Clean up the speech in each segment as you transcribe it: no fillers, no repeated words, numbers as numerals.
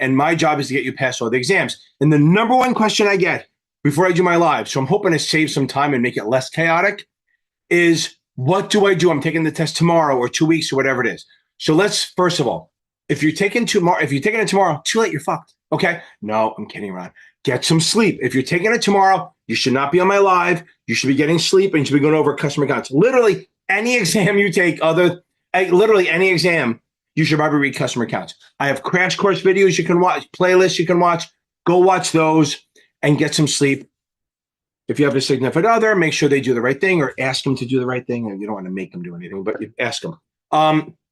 and my job is to get you past all the exams. And the number one question I get before I do my live, so I'm hoping to save some time and make it less chaotic, is what do I do? I'm taking the test tomorrow or 2 weeks or whatever it is. So let's, first of all, if you're taking it tomorrow, too late, you're fucked. Okay? No, I'm kidding around. Get some sleep. If you're taking it tomorrow, you should not be on my live. You should be getting sleep and you should be going over customer accounts. Literally any exam you take, literally any exam, you should probably read customer accounts. I have crash course videos you can watch, playlists you can watch. Go watch those and get some sleep. If you have a significant other, make sure they do the right thing or ask them to do the right thing. And you don't want to make them do anything, but you ask them.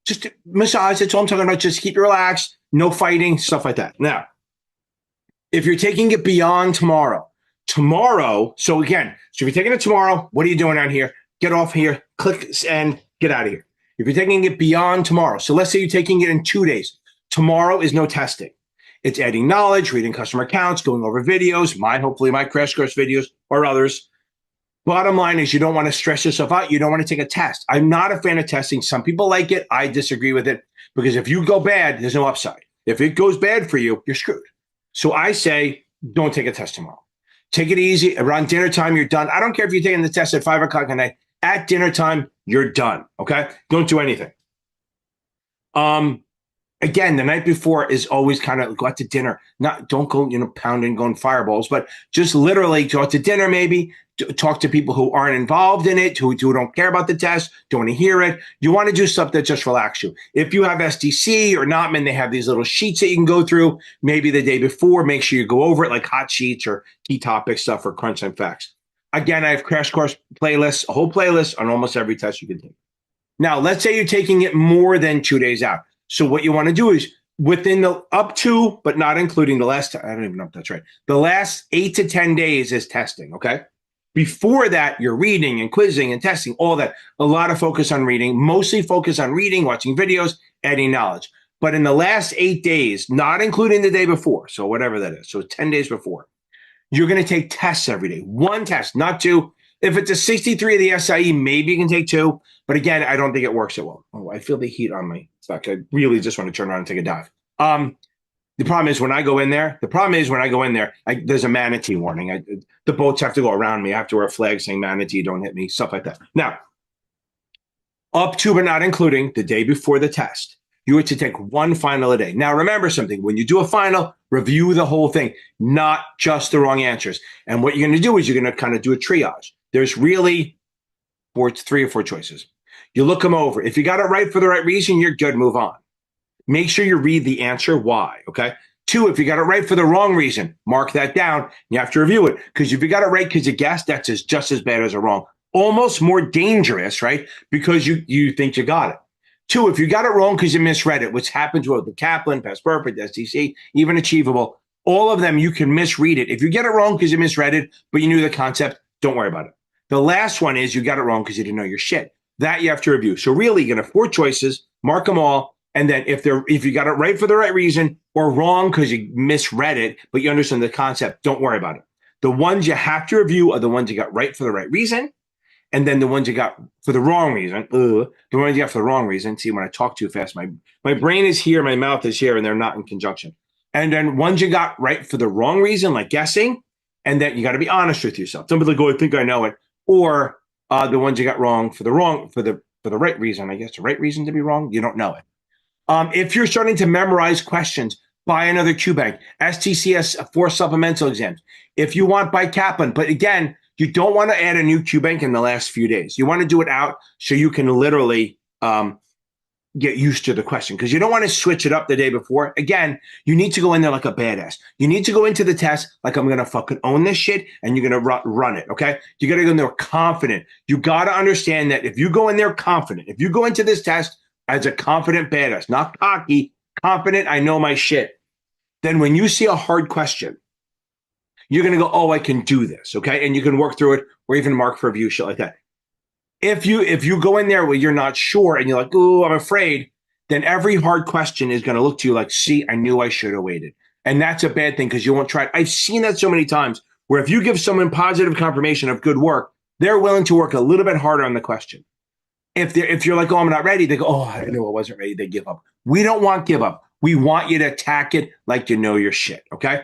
Just massage, that's all I'm talking about. Just keep it relaxed, no fighting, stuff like that. Now, if you're taking it beyond tomorrow, so if you're taking it tomorrow, what are you doing out here? Get off here, click and get out of here. If you're taking it beyond tomorrow, so let's say you're taking it in 2 days. Tomorrow is no testing. It's adding knowledge, reading customer accounts, going over videos, hopefully my crash course videos or others. Bottom line is you don't want to stress yourself out. You don't want to take a test. I'm not a fan of testing. Some people like it. I disagree with it because if you go bad, there's no upside. If it goes bad for you, you're screwed. So I say, don't take a test tomorrow. Take it easy. Around dinner time, you're done. I don't care if you're taking the test at 5 o'clock at night. At dinner time, you're done. Okay? Don't do anything. Again, the night before is always kind of go out to dinner. Don't go, pounding, going fireballs, but just literally go out to dinner, maybe talk to people who aren't involved in it, who don't care about the test, don't want to hear it. You want to do stuff that just relax you. If you have SDC or Notman, they have these little sheets that you can go through. Maybe the day before, make sure you go over it like hot sheets or key topic stuff or crunch time facts. Again, I have crash course playlists, a whole playlist on almost every test you can take. Now, let's say you're taking it more than 2 days out. So what you want to do is within the up to, but not including the last, I don't even know if that's right. The last 8 to 10 days is testing, okay? Before that, you're reading and quizzing and testing, all that. A lot of focus on reading, mostly focus on reading, watching videos, adding knowledge. But in the last 8 days, not including the day before, so whatever that is, so 10 days before, you're going to take tests every day. One test, not two. If it's a 63 of the SIE, maybe you can take 2. But again, I don't think it works so well. Oh, I feel the heat on my back. I really just want to turn around and take a dive. The problem is when I go in there, there's a manatee warning. The boats have to go around me. I have to wear a flag saying manatee, don't hit me, stuff like that. Now, up to but not including the day before the test, you are to take one final a day. Now, remember something. When you do a final, review the whole thing, not just the wrong answers. And what you're going to do is you're going to kind of do a triage. There's really 3 or 4 choices. You look them over. If you got it right for the right reason, you're good. Move on. Make sure you read the answer why, okay? 2, if you got it right for the wrong reason, mark that down. You have to review it because if you got it right because you guessed, that's just as bad as a wrong. Almost more dangerous, right? Because you think you got it. 2, if you got it wrong because you misread it, which happens with the Kaplan, Past Perfect, STC, even Achievable, all of them, you can misread it. If you get it wrong because you misread it, but you knew the concept, don't worry about it. The last one is you got it wrong because you didn't know your shit. That you have to review. So really, you're going to have 4 choices, mark them all, and then if you got it right for the right reason or wrong because you misread it, but you understand the concept, don't worry about it. The ones you have to review are the ones you got right for the right reason, and then the ones you got for the wrong reason. The ones you got for the wrong reason. See, when I talk too fast, my brain is here, my mouth is here, and they're not in conjunction. And then ones you got right for the wrong reason, like guessing, and then you got to be honest with yourself. Don't be like, oh, I think I know it, or the ones you got wrong for the right reason. I guess the right reason to be wrong, you don't know it. If you're starting to memorize questions, buy another QBank. STCS 4 supplemental exams. If you want, buy Kaplan. But again, you don't want to add a new QBank in the last few days. You want to do it out so you can literally get used to the question because you don't want to switch it up the day before. Again, you need to go in there like a badass. You need to go into the test like I'm going to fucking own this shit and you're going to run it, okay? You got to go in there confident. You got to understand that if you go in there confident, if you go into this test as a confident badass, not cocky, confident, I know my shit, then when you see a hard question, you're going to go, oh, I can do this, okay? And you can work through it or even mark for review, shit like that. If you go in there where you're not sure and you're like, oh, I'm afraid, then every hard question is going to look to you like, see, I knew I should have waited. And that's a bad thing because you won't try it. I've seen that so many times where if you give someone positive confirmation of good work, they're willing to work a little bit harder on the question. If you're like, oh, I'm not ready, they go, oh, I knew I wasn't ready. They give up. We don't want give up. We want you to attack it like you know your shit, okay?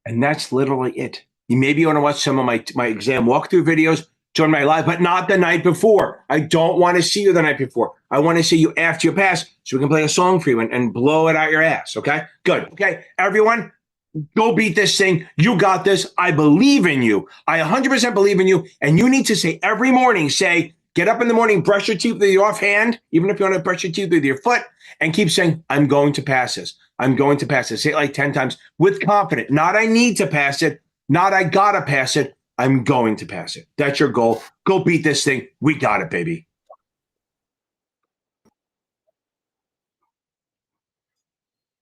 And that's literally it. You maybe want to watch some of my exam walkthrough videos, join my live, but not the night before. I don't want to see you the night before. I want to see you after you pass so we can play a song for you and blow it out your ass, okay? Good. Okay, everyone, go beat this thing. You got this. I believe in you. I 100% believe in you. And you need to say every morning, get up in the morning, brush your teeth with your offhand, even if you want to brush your teeth with your foot, and keep saying, I'm going to pass this. I'm going to pass this. Say it like 10 times with confidence. Not I need to pass it. Not I got to pass it. I'm going to pass it. That's your goal. Go beat this thing. We got it, baby.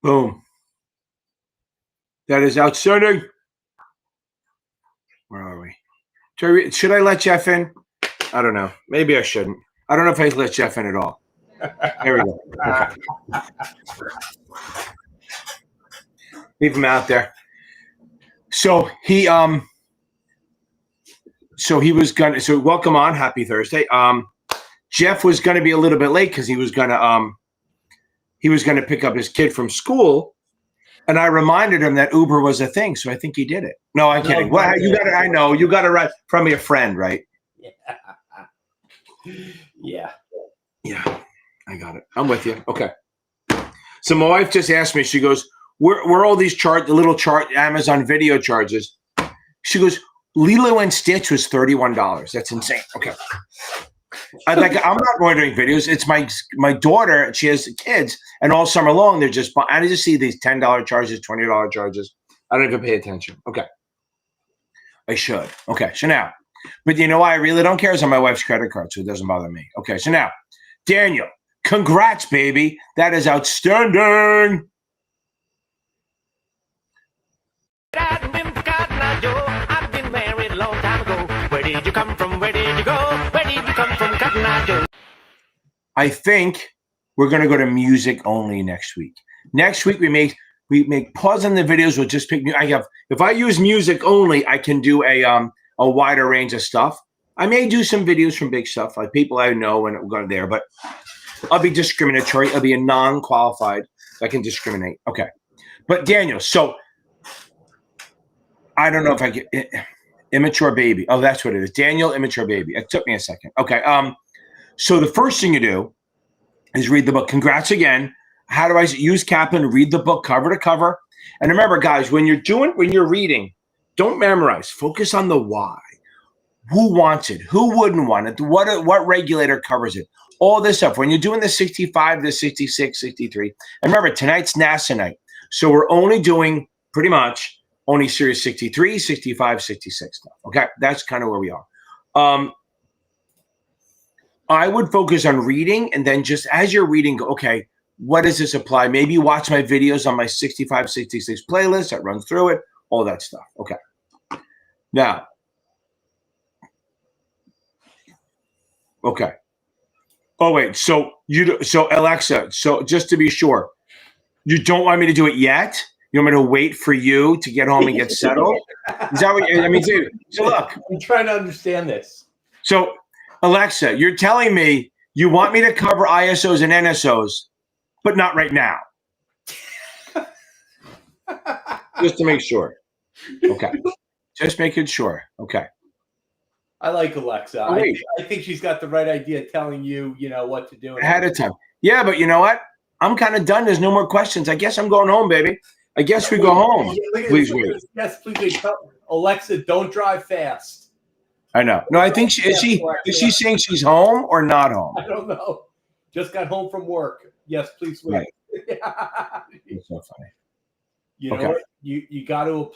Boom. That is outstanding. Where are we? Should I let Jeff in? I don't know. Maybe I shouldn't. I don't know if I let Jeff in at all. There we go. Okay. Leave him out there. So he welcome on. Happy Thursday. Jeff was gonna be a little bit late because he was gonna pick up his kid from school. And I reminded him that Uber was a thing, so I think he did it. No, I'm kidding. Well, you got it. I know you got it right from your friend, right? Yeah. I got it. I'm with you. Okay. So my wife just asked me. She goes, "Where are all these little Amazon video charges?" She goes, "Lilo and Stitch was $31. That's insane." Okay. I'm not ordering videos. It's my daughter. She has kids, and all summer long I just see these $10 charges, $20 charges. I don't even pay attention. Okay, I should. Okay, so now, but you know why I really don't care is on my wife's credit card, so it doesn't bother me. Okay, so now, Daniel, congrats, baby. That is outstanding. I've been married a long time ago. Where did you come from? Where did you go? Where did you come from, Cotton Eye Joe? I think we're going to go to music only next week. Next week we make pause on the videos. We'll just pick. If I use music only, I can do a wider range of stuff. I may do some videos from big stuff, like people I know and we're going there, but I'll be discriminatory. I'll be a non-qualified. I can discriminate. Okay, but Daniel, so I don't know if I get immature baby. Oh, that's what it is. Daniel, immature baby. It took me a second. Okay. So the first thing you do is read the book. Congrats again. How do I use Kaplan? Read the book cover to cover. And remember, guys, when you're reading, don't memorize. Focus on the why. Who wants it? Who wouldn't want it? What regulator covers it? All this stuff. When you're doing the 65, the 66, 63. And remember, tonight's NASAA night. So we're only doing pretty much only series 63, 65, 66 stuff. Okay, that's kind of where we are. I would focus on reading, and then just as you're reading, go, okay, what does this apply? Maybe watch my videos on my 65, 66 playlist that runs through it, all that stuff. Okay. Now, okay. Oh, wait, so Alexa, so just to be sure, you don't want me to do it yet? You want me to wait for you to get home and get settled? Is that what I mean? So look. I'm trying to understand this. So, Alexa, you're telling me you want me to cover ISOs and NSOs, but not right now. Just to make sure. Okay. Just making sure. Okay. I like Alexa. I think she's got the right idea telling you, what to do. Ahead of time. Yeah, but you know what? I'm kind of done. There's no more questions. I guess I'm going home, baby. I guess we go home. Please wait. Yes, please wait. Alexa, don't drive fast. I know. No, I think is she saying she's home or not home? I don't know. Just got home from work. Yes, please wait. Right. It's so funny. You know what? You got to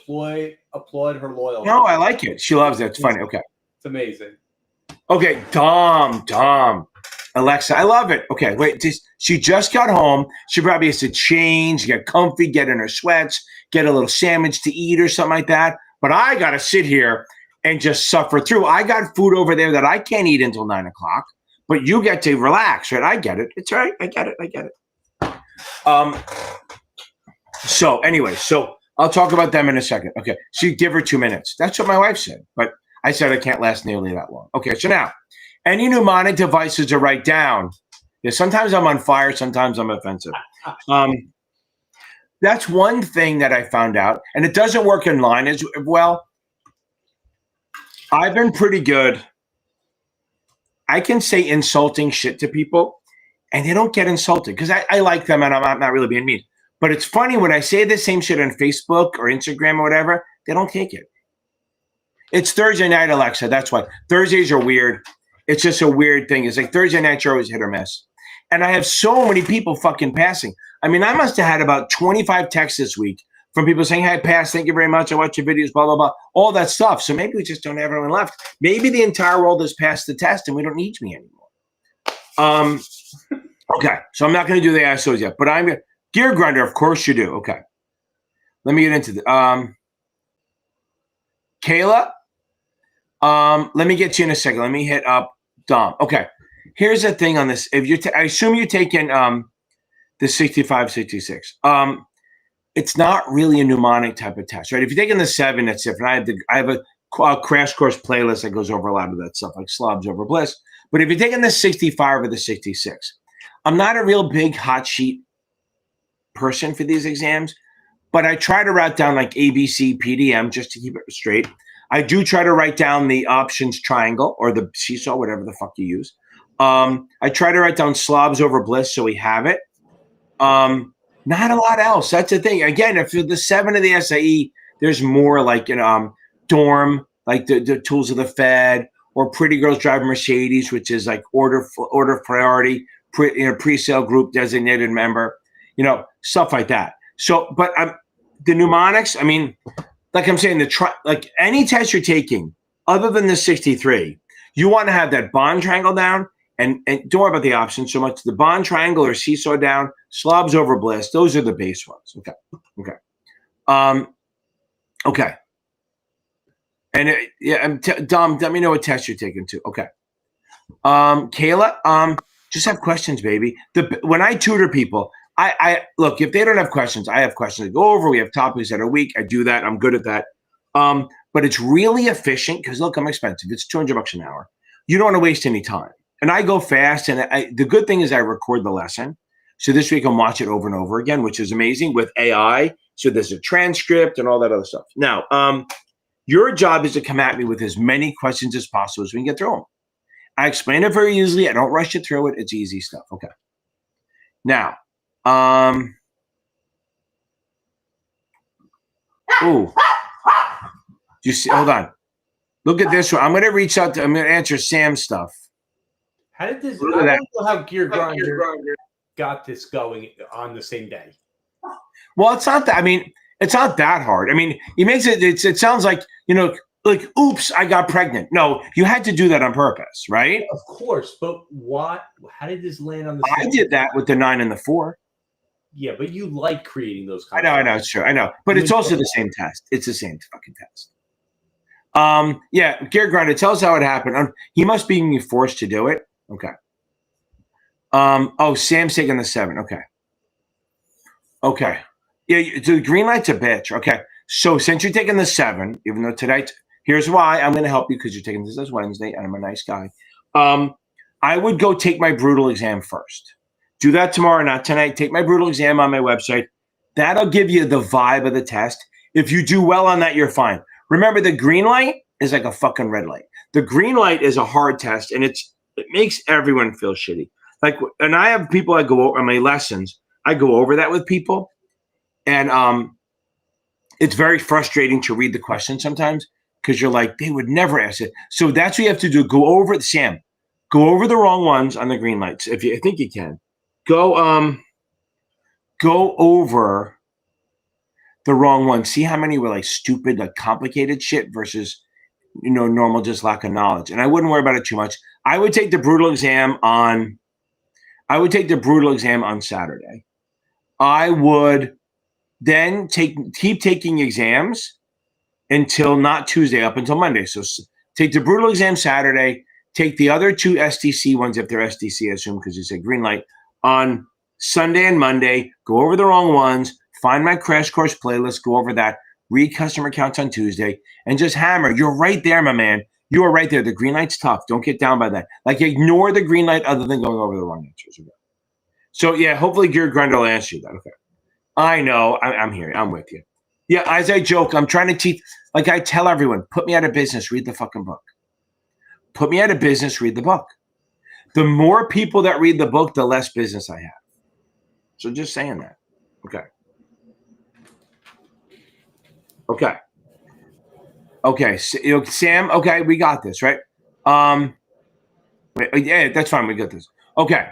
applaud her loyalty. No, I like it. She loves it. It's funny. Okay. It's amazing. Okay, Tom. Alexa, I love it. Okay, wait. She just got home. She probably has to change, get comfy, get in her sweats, get a little sandwich to eat or something like that. But I got to sit here and just suffer through. I got food over there that I can't eat until 9 o'clock, but you get to relax, right? I get it. It's all right. I get it. So anyway, I'll talk about them in a second. Okay, so you give her 2 minutes. That's what my wife said, but I said I can't last nearly that long. Okay, so now, any mnemonic devices to write down Yeah, sometimes I'm on fire, sometimes I'm offensive. That's one thing that I found out, and it doesn't work in line as well. I've been pretty good. I can say insulting shit to people, and they don't get insulted because I like them, and I'm not really being mean. But it's funny when I say the same shit on Facebook or Instagram or whatever, they don't take it. It's Thursday night, Alexa. That's why. Thursdays are weird. It's just a weird thing. It's like Thursday nights are always hit or miss. And I have so many people fucking passing. I mean, I must have had about 25 texts this week from people saying, "Hey, pass, thank you very much. I watch your videos, blah, blah, blah." All that stuff. So maybe we just don't have everyone left. Maybe the entire world has passed the test and we don't need me anymore. Okay, so I'm not going to do the assholes yet, but I'm Gear Grinder, of course you do. Okay. Let me get into the Kayla, let me get you in a second. Let me hit up Dom. Okay. Here's the thing on this. If you I assume you're taking the 65, 66. It's not really a mnemonic type of test, right? If you're taking the 7, that's different. I have a crash course playlist that goes over a lot of that stuff, like slobs over bliss. But if you're taking the 65 or the 66, I'm not a real big hot sheet person for these exams, but I try to write down like ABC, PDM just to keep it straight. I do try to write down the options triangle or the seesaw, whatever the fuck you use. I try to write down slobs over bliss so we have it. Not a lot else. That's the thing. Again, if the 7 of the SAE, there's more like dorm, like the tools of the Fed, or Pretty Girls Driving Mercedes, which is like order of priority, pre-sale group designated member, stuff like that. So, but the mnemonics, I mean, like I'm saying, like any test you're taking, other than the 63, you want to have that bond triangle down, and don't worry about the options so much. The bond triangle or seesaw down, slobs over bliss. Those are the base ones. Okay. Okay. And Dom, let me know what test you're taking too. Okay. Kayla, just have questions, baby. When I tutor people, I look, if they don't have questions, I have questions to go over. We have topics that are weak. I do that. I'm good at that. But it's really efficient because look, I'm expensive. It's $200 an hour. You don't want to waste any time. And I go fast. And the good thing is I record the lesson. So this week I'll watch it over and over again, which is amazing with AI. So there's a transcript and all that other stuff. Now, your job is to come at me with as many questions as possible so we can get through them. I explain it very easily. I don't rush you through it. It's easy stuff. Okay. Now, ooh, you see? Hold on. Look at this one. I'm going to answer Sam's stuff. How did this? I don't know how Gear Grinder got this going on the same day. Well, it's not that. I mean, it's not that hard. I mean, he makes it. It sounds like like, oops, I got pregnant. No, you had to do that on purpose, right? Of course, but what? How did this land on the? I did that with the 9 and the 4. Yeah, but you like creating those. I know, it's true. I know, but it's also the same test. It's the same fucking test. Yeah, Gear Grinder, tell us how it happened. He must be being forced to do it. Okay. Oh, Sam's taking the 7. Okay. Okay. Yeah, the green light's a bitch. Okay. So since you're taking the 7, even though tonight, here's why I'm going to help you because you're taking this as Wednesday and I'm a nice guy. I would go take my brutal exam first. Do that tomorrow, not tonight. Take my brutal exam on my website. That'll give you the vibe of the test. If you do well on that, you're fine. Remember, the green light is like a fucking red light. The green light is a hard test, and it makes everyone feel shitty. Like, and I have people I go over on my lessons. I go over that with people, and it's very frustrating to read the question sometimes because you're like, they would never ask it. So that's what you have to do. Go over Sam. Go over the wrong ones on the green lights. I think you can. Go over the wrong ones. See how many were like stupid, like complicated shit versus normal, just lack of knowledge. And I wouldn't worry about it too much. I would take the brutal exam on Saturday. I would then keep taking exams until not Tuesday, up until Monday. So take the brutal exam Saturday, take the other 2 SDC ones if they're SDC, I assume, because you said green light, on Sunday and Monday, go over the wrong ones, find my crash course playlist, go over that, read customer accounts on Tuesday, and just hammer. You're right there, my man. You are right there. The green light's tough. Don't get down by that. Like, ignore the green light other than going over the wrong answers. So yeah, hopefully Gear Grundle will answer you that. Okay. I know. I'm here. I'm with you. Yeah, as I joke, I'm trying to teach. Like I tell everyone, put me out of business. Read the fucking book. Put me out of business. Read the book. The more people that read the book, the less business I have. So just saying that. Okay. Okay. Okay. Sam. Okay, we got this, right? Yeah, that's fine. We got this. Okay.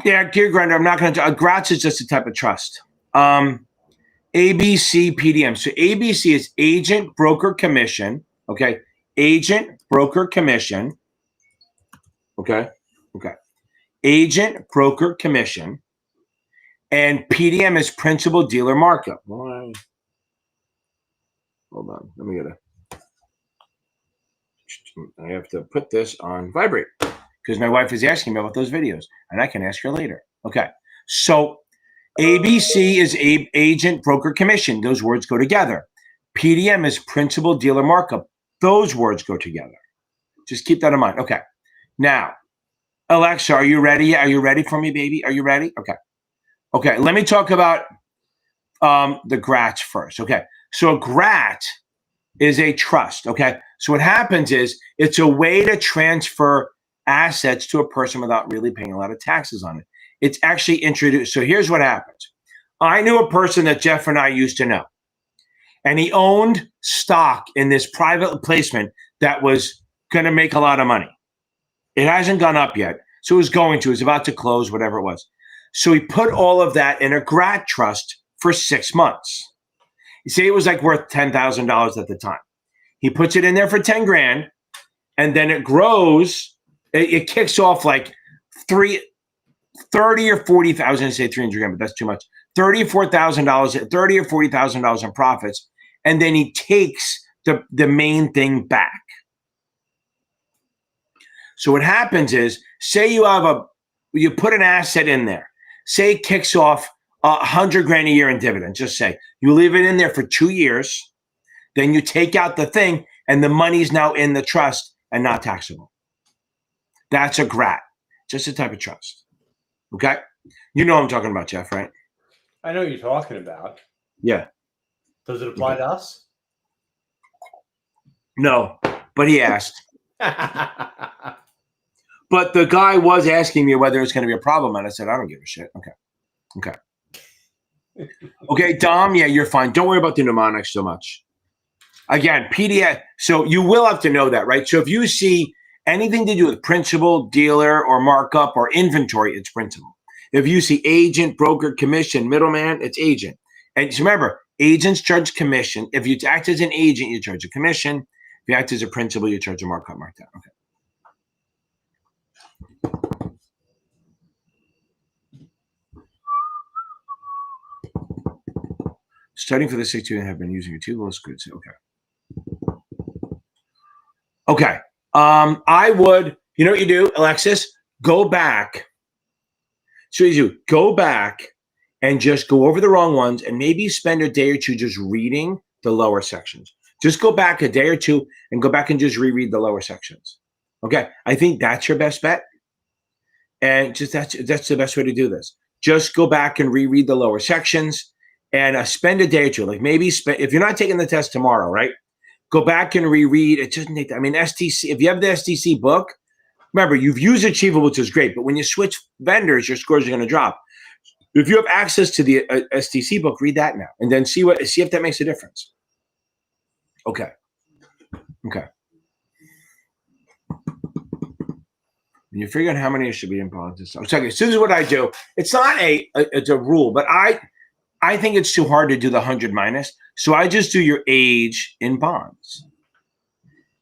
Yeah, Gear Grinder. I'm not going to. Gratz is just a type of trust. ABC PDM. So ABC is agent, broker, commission. Okay. Agent, broker, commission. Okay. Okay. Agent, broker, commission. And PDM is principal dealer markup. Why? Hold on. Let me get I have to put this on vibrate because my wife is asking me about those videos and I can ask her later. Okay. So ABC is agent, broker, commission. Those words go together. PDM is principal dealer markup. Those words go together. Just keep that in mind. Okay. Now, Alexa, are you ready? Are you ready for me, baby? Are you ready? Okay. Okay. Let me talk about the GRAT first. Okay. So a GRAT is a trust. Okay. So what happens is it's a way to transfer assets to a person without really paying a lot of taxes on it. It's actually introduced. So here's what happens. I knew a person that Jeff and I used to know, and he owned stock in this private placement that was going to make a lot of money. It hasn't gone up yet. So it was going to, it was about to close, whatever it was. So he put all of that in a GRAT trust for 6 months. You see, it was like worth $10,000 at the time. He puts it in there for 10 grand, and then it grows. It kicks off like 30 or 40,000. I was going to say 300 grand, but that's too much. $30 or $40,000 in profits, and then he takes the main thing back. So what happens is, say you put an asset in there. Say it kicks off 100 grand a year in dividends. Just say you leave it in there for 2 years, then you take out the thing, and the money's now in the trust and not taxable. That's a GRAT, just a type of trust. Okay, you know what I'm talking about, Jeff, right? I know what you're talking about. Yeah. Does it apply to us? No, but he asked. But the guy was asking me whether it's going to be a problem, and I said, I don't give a shit. Okay. Okay, Dom, yeah, you're fine. Don't worry about the mnemonics so much. Again, PDF. So you will have to know that, right? So if you see anything to do with principal, dealer, or markup, or inventory, it's principal. If you see agent, broker, commission, middleman, it's agent. And just remember, agents charge commission. If you act as an agent, you charge a commission. If you act as a principal, you charge a markup, markdown. Okay. Studying for the 62 and have been using a tool. That's good. Okay. Okay. I would, you know what you do, Alexis? Go back. So you do, go back and just go over the wrong ones and maybe spend a day or two just reading the lower sections. Just go back a day or two and go back and just reread the lower sections. Okay. I think that's your best bet. And just that's the best way to do this. Just go back and reread the lower sections and spend a day or two. Like maybe if you're not taking the test tomorrow, right? Go back and reread. It doesn't take, STC, if you have the STC book, remember, you've used Achievable, which is great, but when you switch vendors, your scores are going to drop. If you have access to the STC book, read that now, and then see if that makes a difference. Okay. When you figure out how many should be in politics. Okay, so this is what I do. It's not it's a rule, but I think it's too hard to do the 100 minus. So I just do your age in bonds.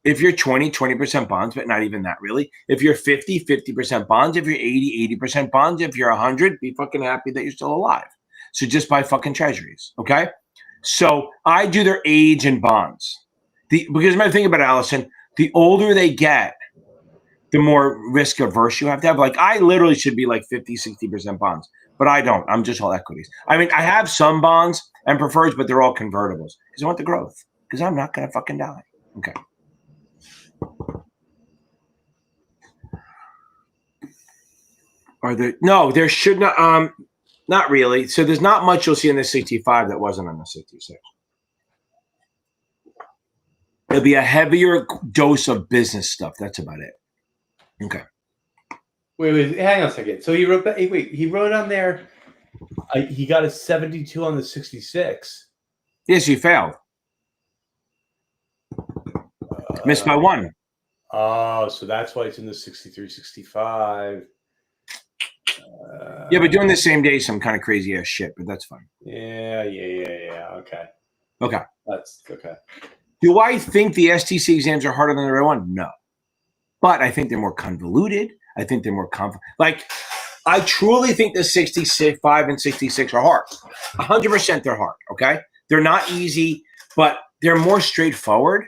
If you're 20% bonds, but not even that really. If you're 50% bonds. If you're 80% bonds. If you're 100, be fucking happy that you're still alive. So just buy fucking treasuries, okay? So I do their age in bonds. Because my thing about Allison, the older they get, the more risk averse you have to have. Like I literally should be like 50-60% bonds, but I don't. I'm just all equities. I mean, I have some bonds and prefers, but they're all convertibles because I want the growth because I'm not going to fucking die. Okay. All No, there should not really. So there's not much you'll see in the 65 that wasn't on the 66. It'll be a heavier dose of business stuff. That's about it. Okay. Wait, hang on a second. So he wrote on there. He got a 72 on the 66. Yes, you failed. Missed by one. Oh, so that's why it's in the 63, 65. Yeah, but doing the same day, some kind of crazy ass shit, but that's fine. Yeah. Okay. That's okay. Do I think the STC exams are harder than the real one? No. But I think they're more convoluted. I think they're more I truly think the 65 and 66 are hard. 100% they're hard, okay? They're not easy, but they're more straightforward.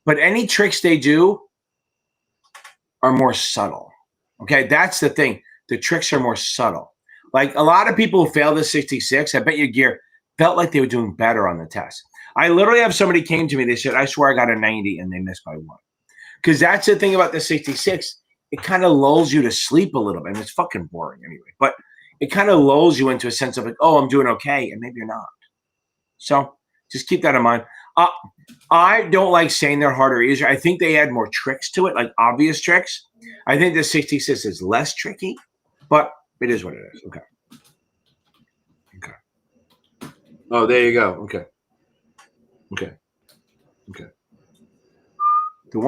But any tricks they do are more subtle, okay? That's the thing. The tricks are more subtle. Like a lot of people who fail the 66, I bet your gear felt like they were doing better on the test. I literally have somebody came to me, they said, I swear I got a 90 and they missed by one. Because that's the thing about the 66. It kind of lulls you to sleep a little bit. And it's fucking boring anyway. But it kind of lulls you into a sense of like, oh, I'm doing okay. And maybe you're not. So just keep that in mind. I don't like saying they're harder or easier. I think they add more tricks to it, like obvious tricks. I think the 66 is less tricky, but it is what it is. Okay. Oh, there you go. Okay. The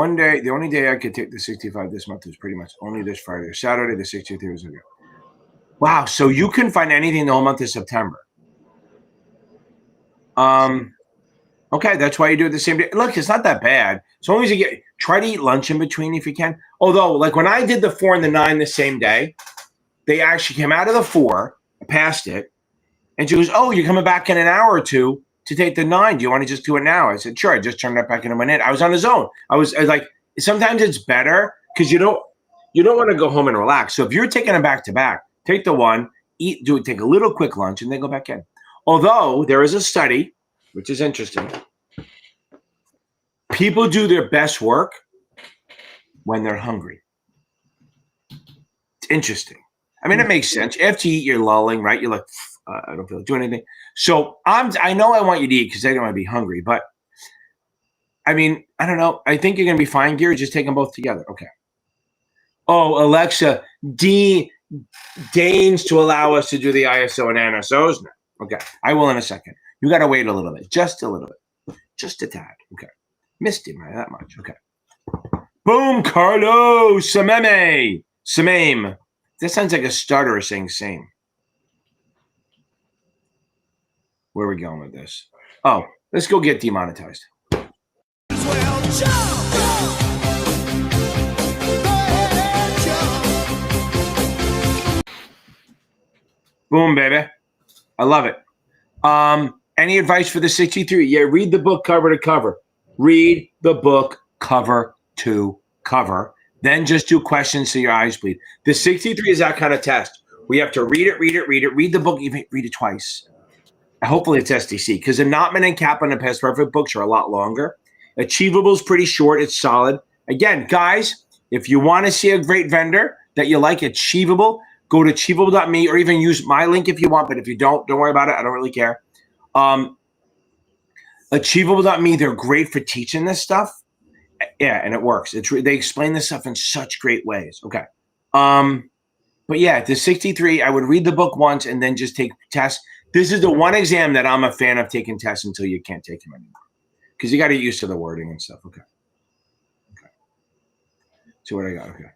only day I could take the 65 this month is pretty much only this Friday or Saturday. The 63 was ago. Wow. So you can find anything the whole month of September. Okay, that's why you do it the same day. Look, it's not that bad. As long as you try to eat lunch in between if you can. Although, like when I did the 4 and the 9 the same day, they actually came out of the 4, passed it, and she goes, "Oh, you're coming back in an hour or two to take the 9. Do you want to just do it now?" I said, "Sure." I just turned that back into my net. I was on the zone. I was like, sometimes it's better because you don't want to go home and relax. So if you're taking them back to back, take the 1, take a little quick lunch, and then go back in. Although there is a study, which is interesting. People do their best work when they're hungry. It's interesting. I mean, it makes sense. After you eat, you're lulling, right? You're like, I don't feel like doing anything. So I know I want you to eat because I don't want to be hungry. But, I mean, I don't know. I think you're going to be fine, Gary. Just take them both together. Okay. Oh, Alexa deigns to allow us to do the ISO and NSOs now. Okay. I will in a second. You got to wait a little bit. Just a little bit. Just a tad. Okay. Missed him by that much. Okay. Boom, Carlo Sameme. Samame. That sounds like a stutterer saying same. Where are we going with this? Oh, let's go get demonetized. Boom, baby. I love it. Any advice for the 63? Yeah, read the book cover to cover. Read the book cover to cover. Then just do questions so your eyes bleed. The 63 is that kind of test. We have to read the book, even read it twice. Hopefully it's STC because the Notman and Kaplan and Past Perfect books are a lot longer. Achievable is pretty short. It's solid. Again, guys, if you want to see a great vendor that you like, Achievable, go to achievable.me or even use my link if you want. But if you don't worry about it. I don't really care. Achievable.me, they're great for teaching this stuff. Yeah, and it works. They explain this stuff in such great ways. Okay. But yeah, the 63, I would read the book once and then just take tests. This is the one exam that I'm a fan of taking tests until you can't take them anymore. Because you got to get used to the wording and stuff. Okay. See what I got. Okay.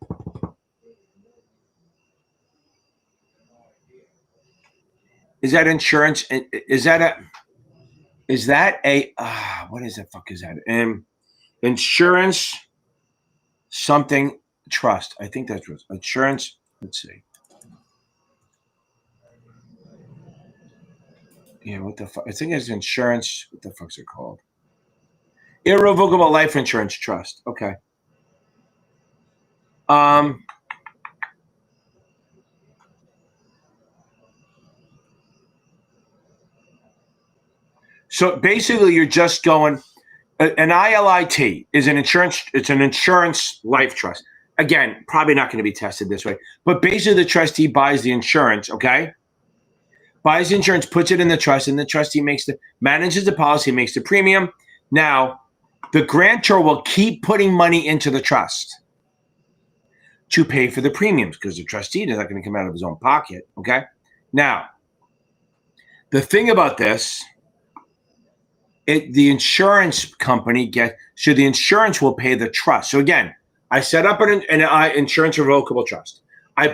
Is that insurance? Is that a what is the fuck is that? Insurance something trust. I think that's what insurance. Let's see. Yeah, what the fuck? I think it's insurance. What the fuck's it called? Irrevocable life insurance trust. Okay. So basically, you're just going. An ILIT is an insurance. It's an insurance life trust. again, probably not going to be tested this way, but basically the trustee buys the insurance, okay? Buys the insurance, puts it in the trust, and the trustee manages the policy, makes the premium. Now, the grantor will keep putting money into the trust to pay for the premiums because the trustee is not going to come out of his own pocket, okay? Now, the thing about this, the insurance company so the insurance will pay the trust. So again, I set up an insurance revocable trust. I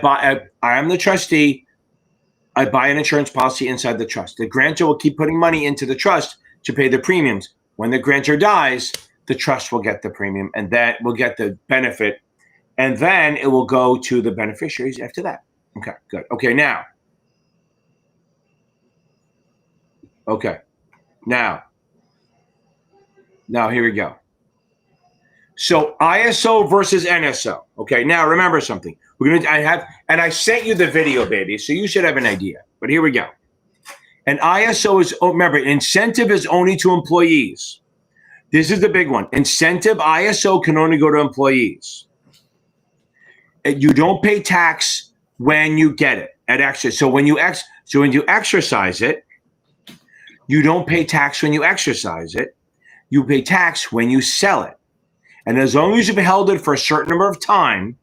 am the trustee. I buy an insurance policy inside the trust. The grantor will keep putting money into the trust to pay the premiums. When the grantor dies, the trust will get the premium, and that will get the benefit, and then it will go to the beneficiaries after that. Okay, good. Okay, now. Okay, now here we go. So ISO versus NSO. Okay, now remember something. I sent you the video, baby, so you should have an idea. But here we go. And ISO is, remember, incentive is only to employees. This is the big one. Incentive, ISO can only go to employees. You don't pay tax when you get it at exercise. So when you exercise it, you don't pay tax when you exercise it. You pay tax when you sell it. And as long as you've held it for a certain number of time,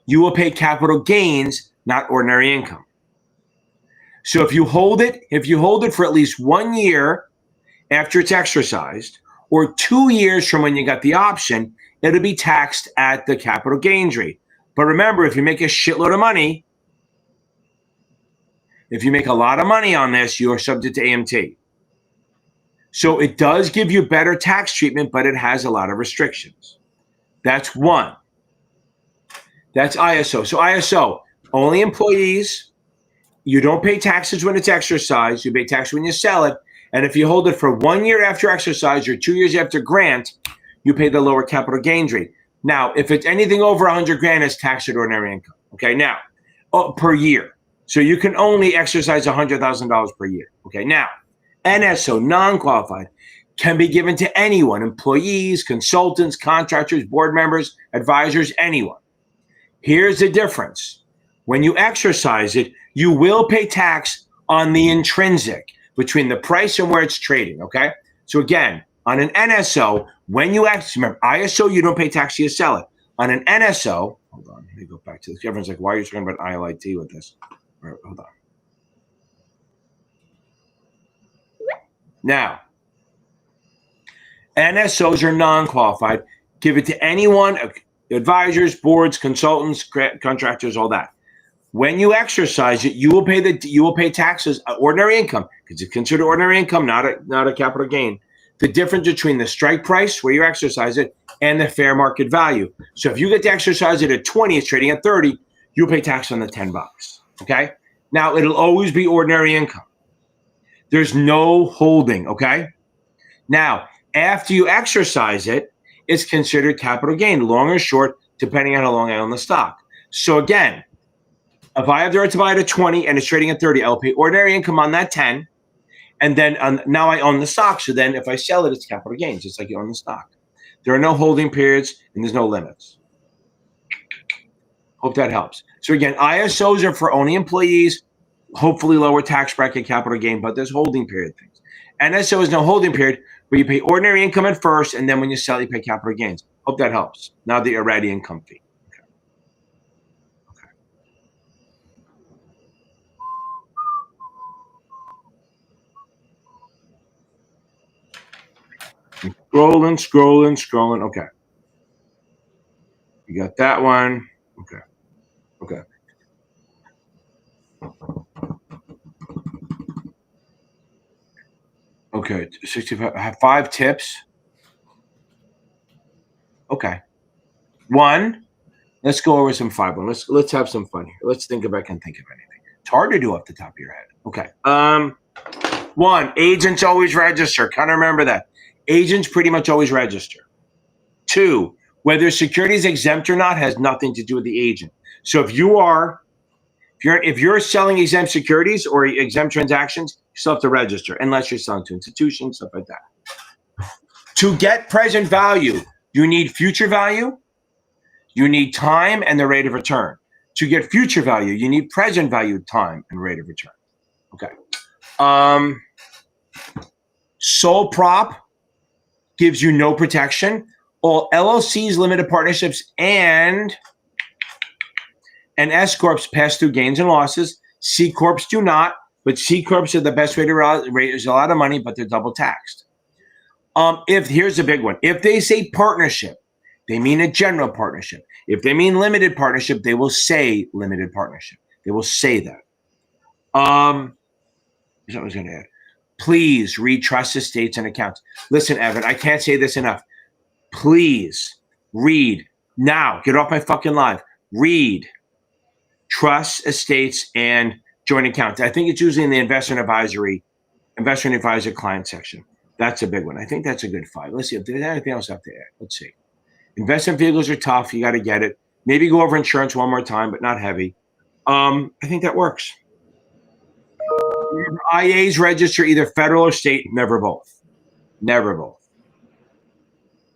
you will pay capital gains, not ordinary income. So if you hold it for at least 1 year after it's exercised, or 2 years from when you got the option, it'll be taxed at the capital gains rate. But remember, if you make a shitload of money, if you make a lot of money on this, you are subject to AMT. So it does give you better tax treatment, but it has a lot of restrictions. That's one. That's ISO. So ISO, only employees. You don't pay taxes when it's exercised. You pay tax when you sell it. And if you hold it for 1 year after exercise or 2 years after grant, you pay the lower capital gains rate. Now, if it's anything over 100 grand, it's taxed at ordinary income. Okay, now, per year. So you can only exercise $100,000 per year. Okay, now, NSO, non-qualified, can be given to anyone, employees, consultants, contractors, board members, advisors, anyone. Here's the difference. When you exercise it, you will pay tax on the intrinsic between the price and where it's trading, okay? So again, on an NSO, when you remember, ISO, you don't pay tax till you sell it. On an NSO, hold on, let me go back to this. Everyone's like, why are you talking about ILIT with this? All right, hold on. Now, NSOs are non-qualified. Give it to anyone, advisors, boards, consultants, contractors, all that. When you exercise it, you will pay taxes, ordinary income, because it's considered ordinary income, not a capital gain. The difference between the strike price where you exercise it and the fair market value. So if you get to exercise it at 20, it's trading at 30, you'll pay tax on the $10. Okay. Now it'll always be ordinary income. There's no holding, okay? Now, after you exercise it, it's considered capital gain, long or short, depending on how long I own the stock. So again, if I have the right to buy it at 20 and it's trading at 30, I'll pay ordinary income on that 10. And then now I own the stock. So then if I sell it, it's capital gains, just like you own the stock. There are no holding periods and there's no limits. Hope that helps. So again, ISOs are for only employees, hopefully lower tax bracket capital gain, but there's holding period things. NSO is no holding period, where you pay ordinary income at first, and then when you sell, you pay capital gains. Hope that helps. Now that you're ready, income fee. Okay. Scrolling. Okay. You got that one. Okay. Okay, 65. I have 5 tips. Okay. 1, let's go over some 5. Let's have some fun here. Let's think if I can think of anything. It's hard to do off the top of your head. Okay. 1, agents always register. Kind of remember that. Agents pretty much always register. 2, whether security is exempt or not has nothing to do with the agent. So if you're selling exempt securities or exempt transactions, you still have to register unless you're selling to institutions, stuff like that. To get present value, you need future value, You need time and the rate of return. To get future value, you need present value, time, and rate of return. Okay. Sole prop gives you no protection. All LLCs, limited partnerships, and S corps pass through gains and losses. C corps do not, but C corps are the best way to raise a lot of money, but they're double taxed. Here's a big one. If they say partnership, they mean a general partnership. If they mean limited partnership, they will say limited partnership. They will say that. Here's what I was going to add. Please read trust estates and accounts. Listen, Evan, I can't say this enough. Please read now. Get off my fucking live. Read trust estates and joint accounts. I think it's usually in the investment advisor client section. That's a big one. I think that's a good 5. Let's see if there's anything else up there. Let's see. Investment vehicles are tough. You got to get it. Maybe go over insurance one more time, but not heavy. I think that works. Remember, IAs register either federal or state, never both. Never both.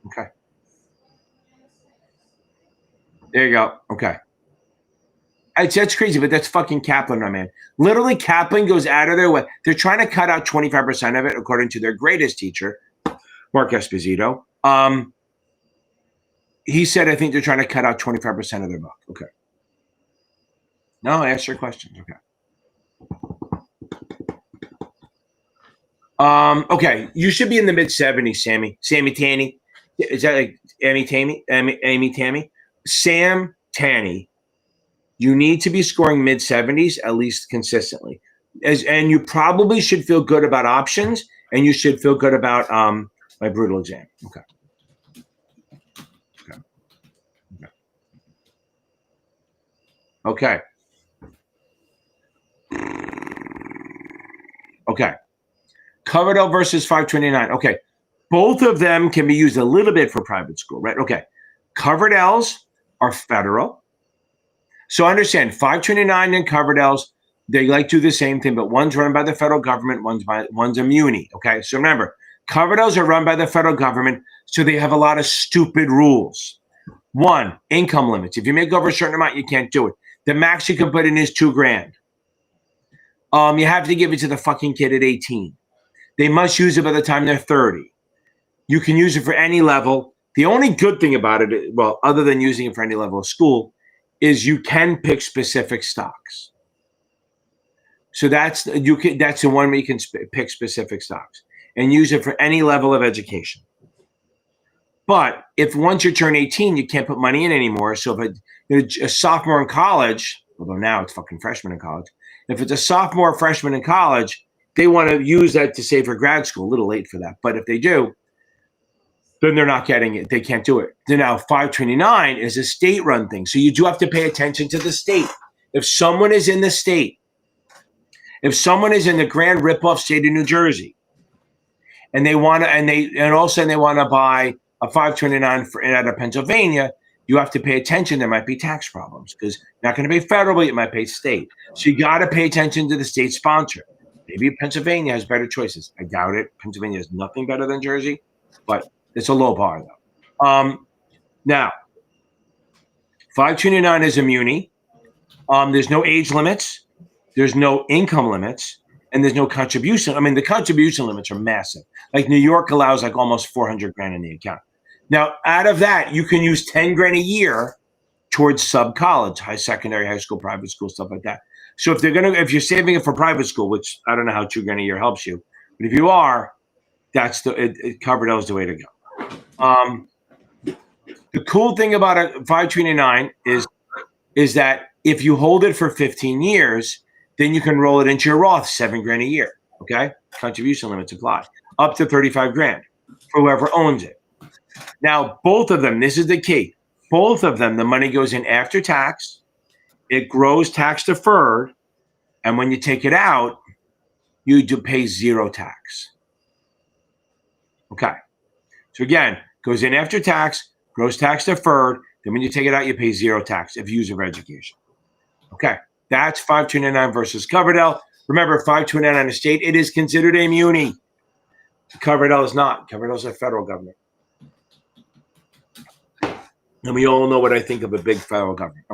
Okay. There you go. Okay. That's crazy, but that's fucking Kaplan, my man. Literally, Kaplan goes out of their way. They're trying to cut out 25% of it, according to their greatest teacher, Mark Esposito. He said, I think they're trying to cut out 25% of their book. Okay. No, answer your questions. Okay. Okay. You should be in the mid-70s, Sammy. Sammy Tanny. Is that like Amy Tammy? Sam Tanny. You need to be scoring mid-70s at least consistently. And you probably should feel good about options, and you should feel good about my brutal exam. Okay. Okay. Okay. Coverdell versus 529. Okay. Both of them can be used a little bit for private school, right? Okay. Coverdells are federal. So understand 529 and Coverdells, they like to do the same thing, but one's run by the federal government, one's a muni. Okay. So remember, Coverdells are run by the federal government, so they have a lot of stupid rules. 1, income limits. If you make over a certain amount, you can't do it. The max you can put in is $2,000. You have to give it to the fucking kid at 18. They must use it by the time they're 30. You can use it for any level. The only good thing about it, well, other than using it for any level of school, is you can pick specific stocks. So that's the one where you can pick specific stocks and use it for any level of education. But if once you turn 18, you can't put money in anymore. So if a sophomore in college, although now it's fucking freshman in college, if it's a sophomore or freshman in college, they want to use that to save for grad school. A little late for that. But if they do, then they're not getting it. They can't do it. Then now 529 is a state-run thing. So you do have to pay attention to the state. If someone is in the state, if someone is in the grand rip-off state of New Jersey, and they want to, and all of a sudden they want to buy a 529 out of Pennsylvania, you have to pay attention. There might be tax problems because you're not going to pay federal, but you might pay state. So you got to pay attention to the state sponsor. Maybe Pennsylvania has better choices. I doubt it. Pennsylvania has nothing better than Jersey, but it's a low bar though. Now, 529 is a muni. There's no age limits. There's no income limits. And there's no contribution. I mean, the contribution limits are massive. Like New York allows like almost $400,000 in the account. Now, out of that, you can use $10,000 a year towards sub-college, high secondary, high school, private school, stuff like that. So if you're saving it for private school, which I don't know how $2,000 a year helps you, but if you are, Coverdell is the way to go. The cool thing about a 529 is that if you hold it for 15 years, then you can roll it into your Roth, $7,000 a year. Okay, contribution limits apply up to $35,000 for whoever owns it. Now, both of them, this is the key. Both of them, the money goes in after tax. It grows tax deferred, and when you take it out, you do pay zero tax. Okay, so again, goes in after tax, grows tax deferred. Then when you take it out, you pay zero tax if you use it for education. Okay. That's 529 versus Coverdell. Remember, 529 on a state, it is considered a muni. Coverdell is not. Coverdell is a federal government. And we all know what I think of a big federal government.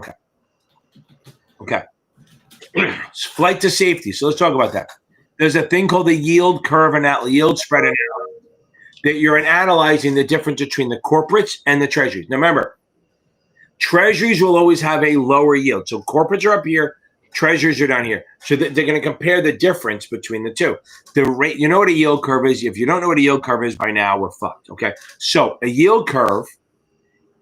Okay. Flight to safety. So let's talk about that. There's a thing called the yield curve and yield spread analysis that you're analyzing the difference between the corporates and the treasuries. Now remember, treasuries will always have a lower yield. So corporates are up here, treasuries are down here. So they're going to compare the difference between the two. The rate, you know what a yield curve is? If you don't know what a yield curve is by now, we're fucked. Okay. So a yield curve,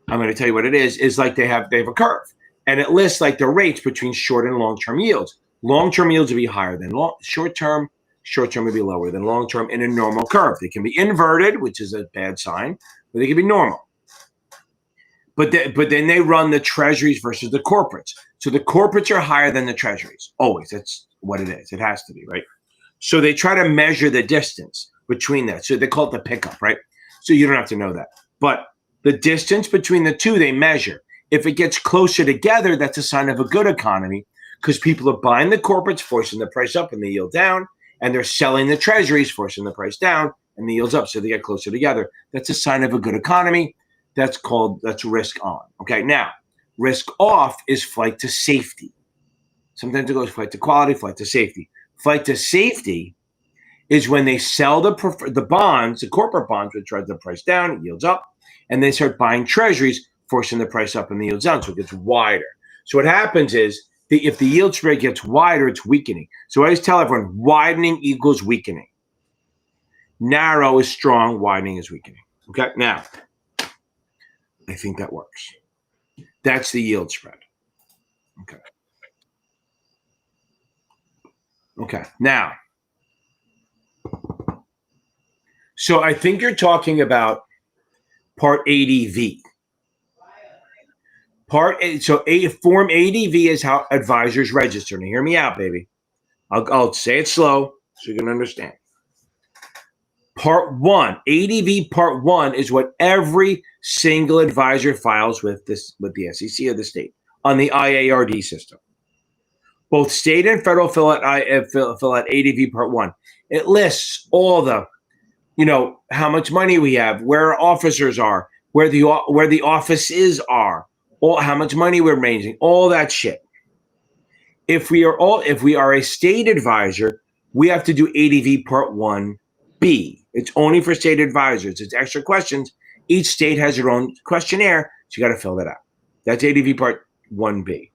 I'm going to tell you what it is like they have a curve. And it lists like the rates between short and long-term yields. Long-term yields will be higher than short-term. Short-term will be lower than long-term in a normal curve. They can be inverted, which is a bad sign, but they can be normal. But then they run the treasuries versus the corporates. So the corporates are higher than the treasuries. Always. That's what it is. It has to be, right? So they try to measure the distance between that. So they call it the pickup, right? So you don't have to know that. But the distance between the two, they measure. If it gets closer together, that's a sign of a good economy because people are buying the corporates, forcing the price up and the yield down, and they're selling the treasuries, forcing the price down and the yields up. So they get closer together. That's a sign of a good economy. That's risk on. Okay. Now, risk off is flight to safety. Sometimes it goes flight to quality, flight to safety. Flight to safety is when they sell the bonds, the corporate bonds, which drive the price down, yields up, and they start buying treasuries, forcing the price up and the yields down, so it gets wider. So what happens is if the yield spread gets wider, it's weakening. So I always tell everyone, widening equals weakening. Narrow is strong, widening is weakening. Okay, now, I think that works. That's the yield spread. Okay, now, so I think you're talking about Part ADV. Form ADV is how advisors register. Now, hear me out, baby. I'll say it slow so you can understand. Part 1, ADV Part 1 is what every single advisor files with the SEC of the state on the IARD system. Both state and federal fill out ADV Part 1. It lists all the, how much money we have, where our officers are, where the offices are, how much money we're raising, all that shit. If we are a state advisor, we have to do ADV Part 1B. It's only for state advisors. It's extra questions. Each state has their own questionnaire, so you got to fill that out. That's ADV Part 1B.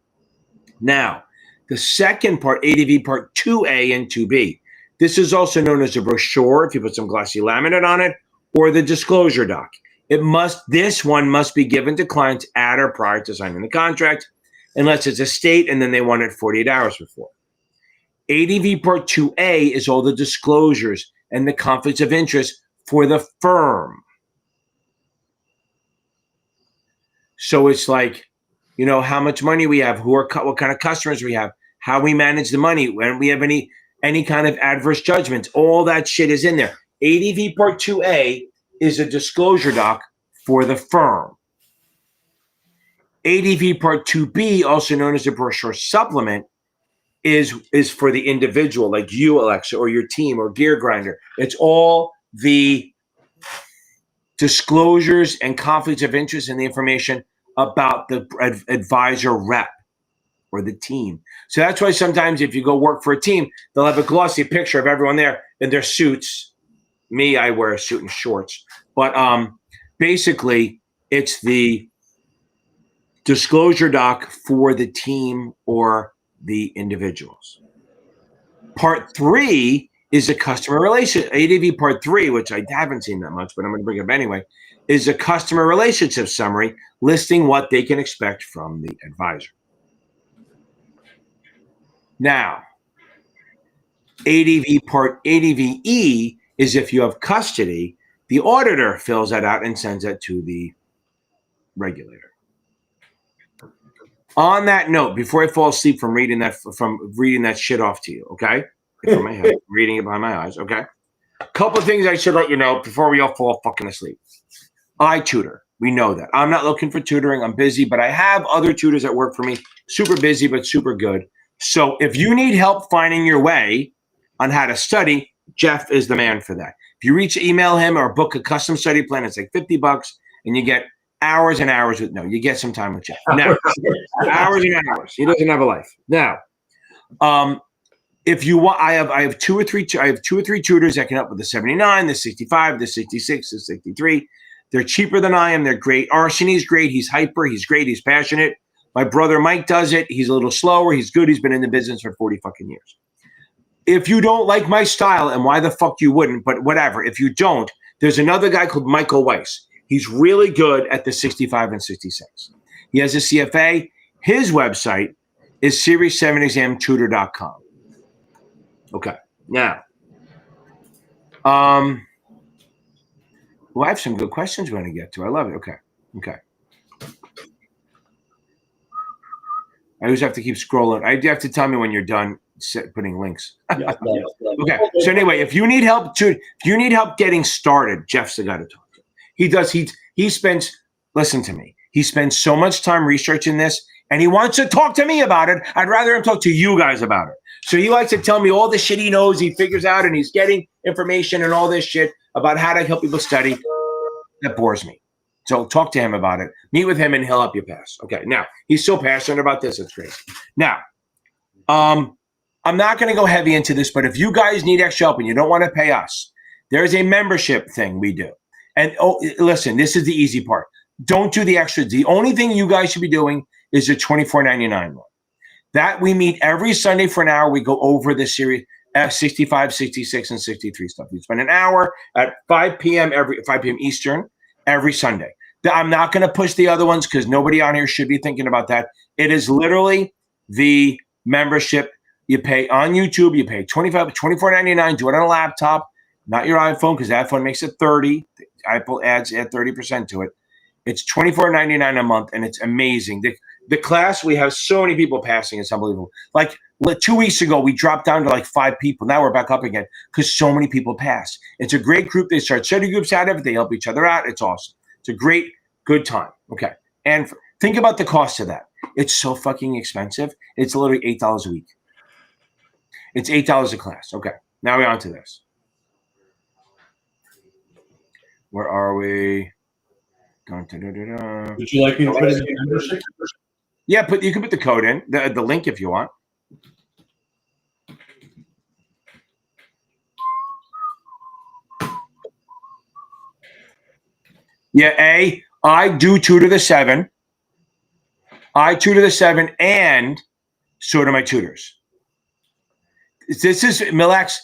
Now, the second part, ADV Part 2A and 2B. This is also known as a brochure, if you put some glossy laminate on it, or the disclosure doc. This one must be given to clients at or prior to signing the contract, unless it's a state and then they want it 48 hours before. ADV Part 2A is all the disclosures and the conflicts of interest for the firm. So it's like, how much money we have, what kind of customers we have, how we manage the money, when we have any kind of adverse judgments, all that shit is in there. ADV Part 2A is a disclosure doc for the firm. ADV Part 2B, also known as a brochure supplement, is for the individual, like you, Alexa, or your team, or Gear Grinder. It's all the disclosures and conflicts of interest and the information about the advisor rep or the team. So that's why sometimes if you go work for a team, they'll have a glossy picture of everyone there in their suits. Me, I wear a suit and shorts. But basically, it's the disclosure doc for the team or the individuals. Part 3 is a customer relationship. ADV Part 3, which I haven't seen that much, but I'm going to bring it up anyway, is a customer relationship summary listing what they can expect from the advisor. Now, ADVE is if you have custody, the auditor fills that out and sends that to the regulator. On that note, before I fall asleep from reading that shit off to you, okay? From my head, reading it behind my eyes, okay? Couple of things I should let you know before we all fall fucking asleep. I tutor. We know that. I'm not looking for tutoring. I'm busy, but I have other tutors that work for me. Super busy, but super good. So if you need help finding your way on how to study, Jeff is the man for that. If you email him or book a custom study plan, it's like $50, and you get hours and hours with, no, you get some time with Jeff. Now, hours and hours. He doesn't have a life. Now, if you want, I have two or three tutors that can help with the 79, the 65, the 66, the 63. They're cheaper than I am. They're great. Arseni's great. He's hyper. He's great. He's passionate. My brother Mike does it. He's a little slower. He's good. He's been in the business for 40 fucking years. If you don't like my style, and why the fuck you wouldn't, but whatever. If you don't, there's another guy called Michael Weiss. He's really good at the 65 and 66. He has a CFA. His website is series7examtutor.com. Okay. Now, well, I have some good questions we're going to get to. I love it. Okay. I always have to keep scrolling. I do have to tell me when you're done putting links. Okay. So anyway, if you need help getting started, Jeff's the guy to talk to. He spends, listen to me. He spends so much time researching this, and he wants to talk to me about it. I'd rather him talk to you guys about it. So he likes to tell me all the shit he knows, he figures out, and he's getting information and all this shit about how to help people study. That bores me. So talk to him about it. Meet with him, and he'll help you pass. Okay. Now, he's so passionate about this. It's great. Now, I'm not going to go heavy into this, but if you guys need extra help and you don't want to pay us, there's a membership thing we do. And listen, this is the easy part. Don't do the extras. The only thing you guys should be doing is the $24.99 one. That we meet every Sunday for an hour. We go over the series 65, 66, and 63 stuff. We spend an hour at 5 p.m. Eastern every Sunday. I'm not going to push the other ones because nobody on here should be thinking about that. It is literally the membership. You pay on YouTube. You pay $24.99. Do it on a laptop, not your iPhone, because that iPhone makes it $30. Apple add 30% to it. It's $24.99 a month, and it's amazing. The class, we have so many people passing. It's unbelievable. Like 2 weeks ago, we dropped down to like 5 people. Now we're back up again because so many people pass. It's a great group. They start study groups out of it. They help each other out. It's awesome. It's a great, good time. Okay. And think about the cost of that. It's so fucking expensive. It's literally $8 a week. It's $8 a class. Okay. Now we're on to this. Where are we? Would you like me to put in the membership? Yeah, you can put the code in, the link if you want. Yeah, I do 2 to the 7. I 2 to the 7, and so do my tutors. This is Milexi.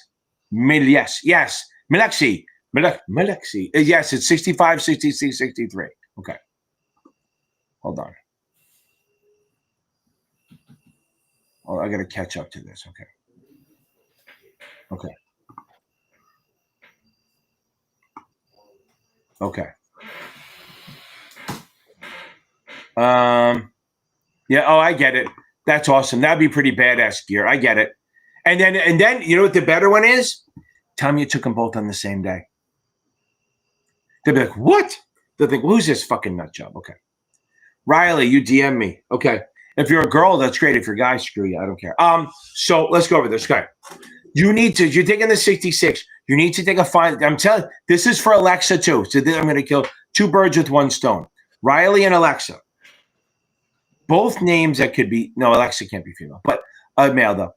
Yes, it's 65, 66, 63. Okay. Hold on. Oh, I got to catch up to this. Okay. Yeah. Oh, I get it. That's awesome. That'd be pretty badass gear. I get it. And then you know what the better one is? Tell me you took them both on the same day. They'll be like, what? They'll think, who's this fucking nut job? Okay. Riley, you DM me. Okay. If you're a girl, that's great. If you're a guy, screw you. I don't care. So let's go over this. Okay. You're taking the 66. You need to take I'm telling you, this is for Alexa too. So then I'm going to kill 2 birds with 1 stone. Riley and Alexa. Both names that could be, no, Alexa can't be female, but male though.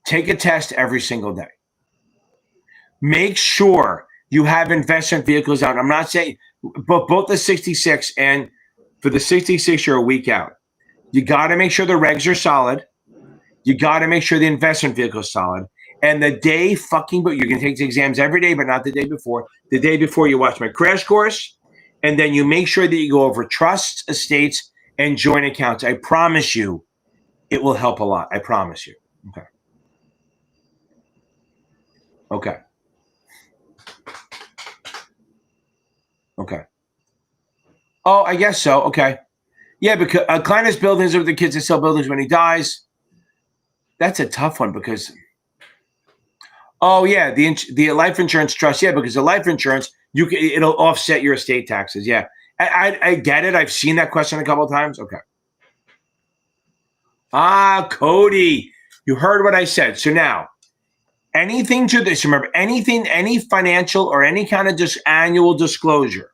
Take a test every single day. Make sure you have investment vehicles out. I'm not saying, but both the 66 and for the 66, you're a week out. You got to make sure the regs are solid. You got to make sure the investment vehicle is solid. And the day fucking, but you're going to take the exams every day, but not the day before. The day before you watch my crash course. And then you make sure that you go over trusts, estates, and joint accounts. I promise you, it will help a lot. I promise you. Okay. Oh, I guess so. Okay. Yeah, because Klein has buildings with the kids that sell buildings when he dies. That's a tough one because, oh yeah, the life insurance trust. Yeah, because the life insurance, it'll offset your estate taxes. Yeah, I get it. I've seen that question a couple of times. Okay. Cody, you heard what I said. So now, Anything to this, remember, anything, any financial or any kind of just annual disclosure.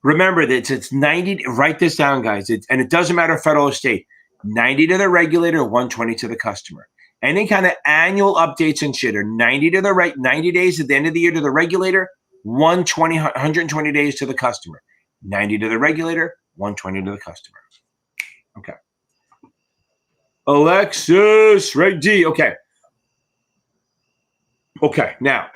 Remember that it's 90, write this down, guys, and it doesn't matter federal or state, 90 to the regulator, 120 to the customer. Any kind of annual updates and shit are 90 to the 90 days at the end of the year to the regulator, 120 days to the customer. 90 to the regulator, 120 to the customer. Okay. Alexis, Reg D. Okay. Okay, now,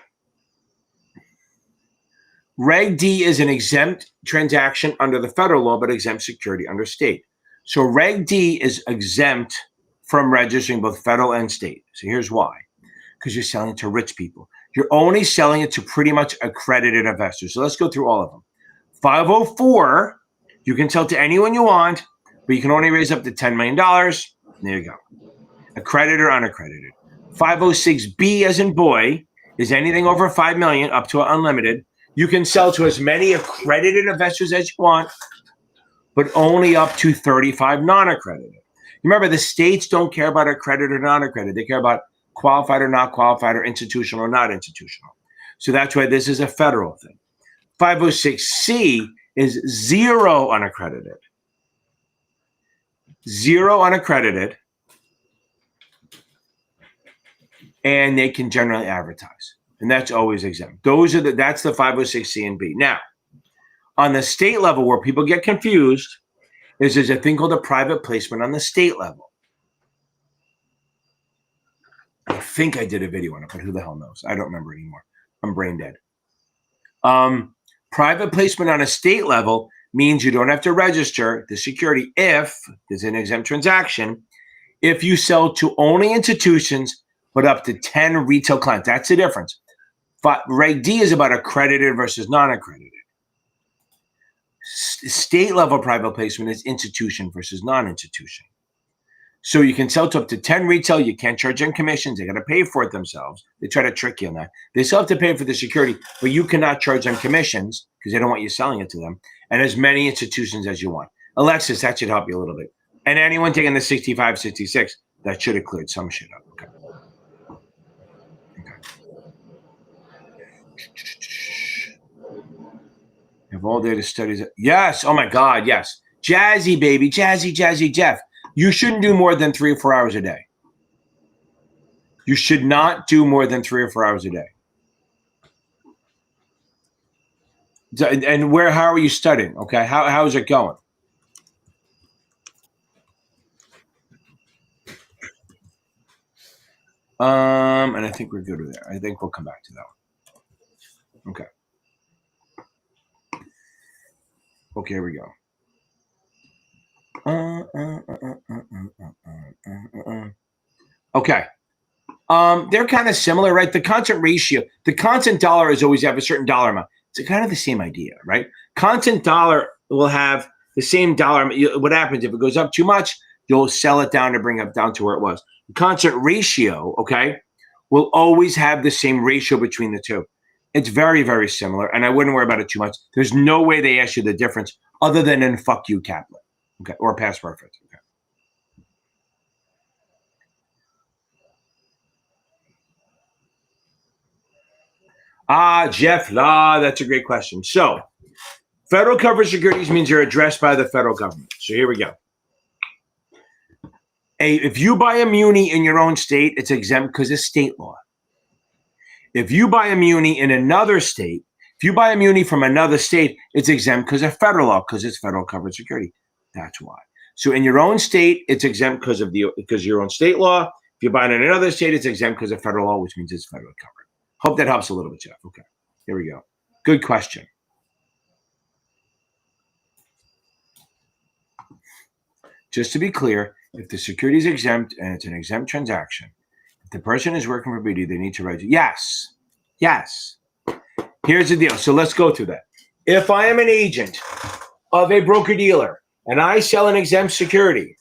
Reg D is an exempt transaction under the federal law, but exempt security under state. So Reg D is exempt from registering both federal and state. So here's why. Because you're selling it to rich people. You're only selling it to pretty much accredited investors. So let's go through all of them. 504, you can sell to anyone you want, but you can only raise up to $10 million. There you go. Accredited or unaccredited. 506B as in boy is anything over 5 million up to unlimited. You can sell to as many accredited investors as you want, but only up to 35 non-accredited. Remember, the states don't care about accredited or non-accredited. They care about qualified or not qualified or institutional or not institutional. So that's why this is a federal thing. 506C is 0 unaccredited. 0 unaccredited. And they can generally advertise. And that's always exempt. That's the 506C and B. Now, on the state level where people get confused is there's a thing called a private placement on the state level. I think I did a video on it, but who the hell knows? I don't remember anymore. I'm brain dead. Private placement on a state level means you don't have to register the security if there's an exempt transaction, if you sell to only institutions but up to 10 retail clients. That's the difference. Reg D is about accredited versus non-accredited. State level private placement is institution versus non-institution. So you can sell to up to 10 retail. You can't charge them commissions. They got to pay for it themselves. They try to trick you on that. They still have to pay for the security, but you cannot charge them commissions because they don't want you selling it to them. And as many institutions as you want. Alexis, that should help you a little bit. And anyone taking the 65, 66, that should have cleared some shit up. Okay. Have all data studies. Yes. Oh my God. Yes. Jazzy, baby. Jazzy, Jeff. You shouldn't do more than 3 or 4 hours a day. You should not do more than 3 or 4 hours a day. And how are you studying? Okay. How is it going? And I think we're good with that. I think we'll come back to that one. Okay. Okay, here we go. Okay. They're kind of similar, right? The constant ratio, the constant dollar is always have a certain dollar amount. It's kind of the same idea, right? Constant dollar will have the same dollar. What happens if it goes up too much? You'll sell it down to bring it down to where it was. The constant ratio, okay, will always have the same ratio between the two. It's very, very similar, and I wouldn't worry about it too much. There's no way they ask you the difference other than in fuck you, Kaplan, okay, or past perfect, okay. Jeff Law, that's a great question. So, federal coverage securities means you're addressed by the federal government. So here we go. If you buy a muni in your own state, it's exempt because it's state law. If you buy a muni in another state, if you buy a muni from another state, it's exempt because of federal law, because it's federal coverage security. That's why. So in your own state, it's exempt because of your own state law. If you buy it in another state, it's exempt because of federal law, which means it's federally covered. Hope that helps a little bit, Jeff. Okay, here we go. Good question. Just to be clear, if the security is exempt and it's an exempt transaction, if the person is working for BD, they need to register. Yes. Yes. Here's the deal. So let's go through that. If I am an agent of a broker-dealer and I sell an exempt security,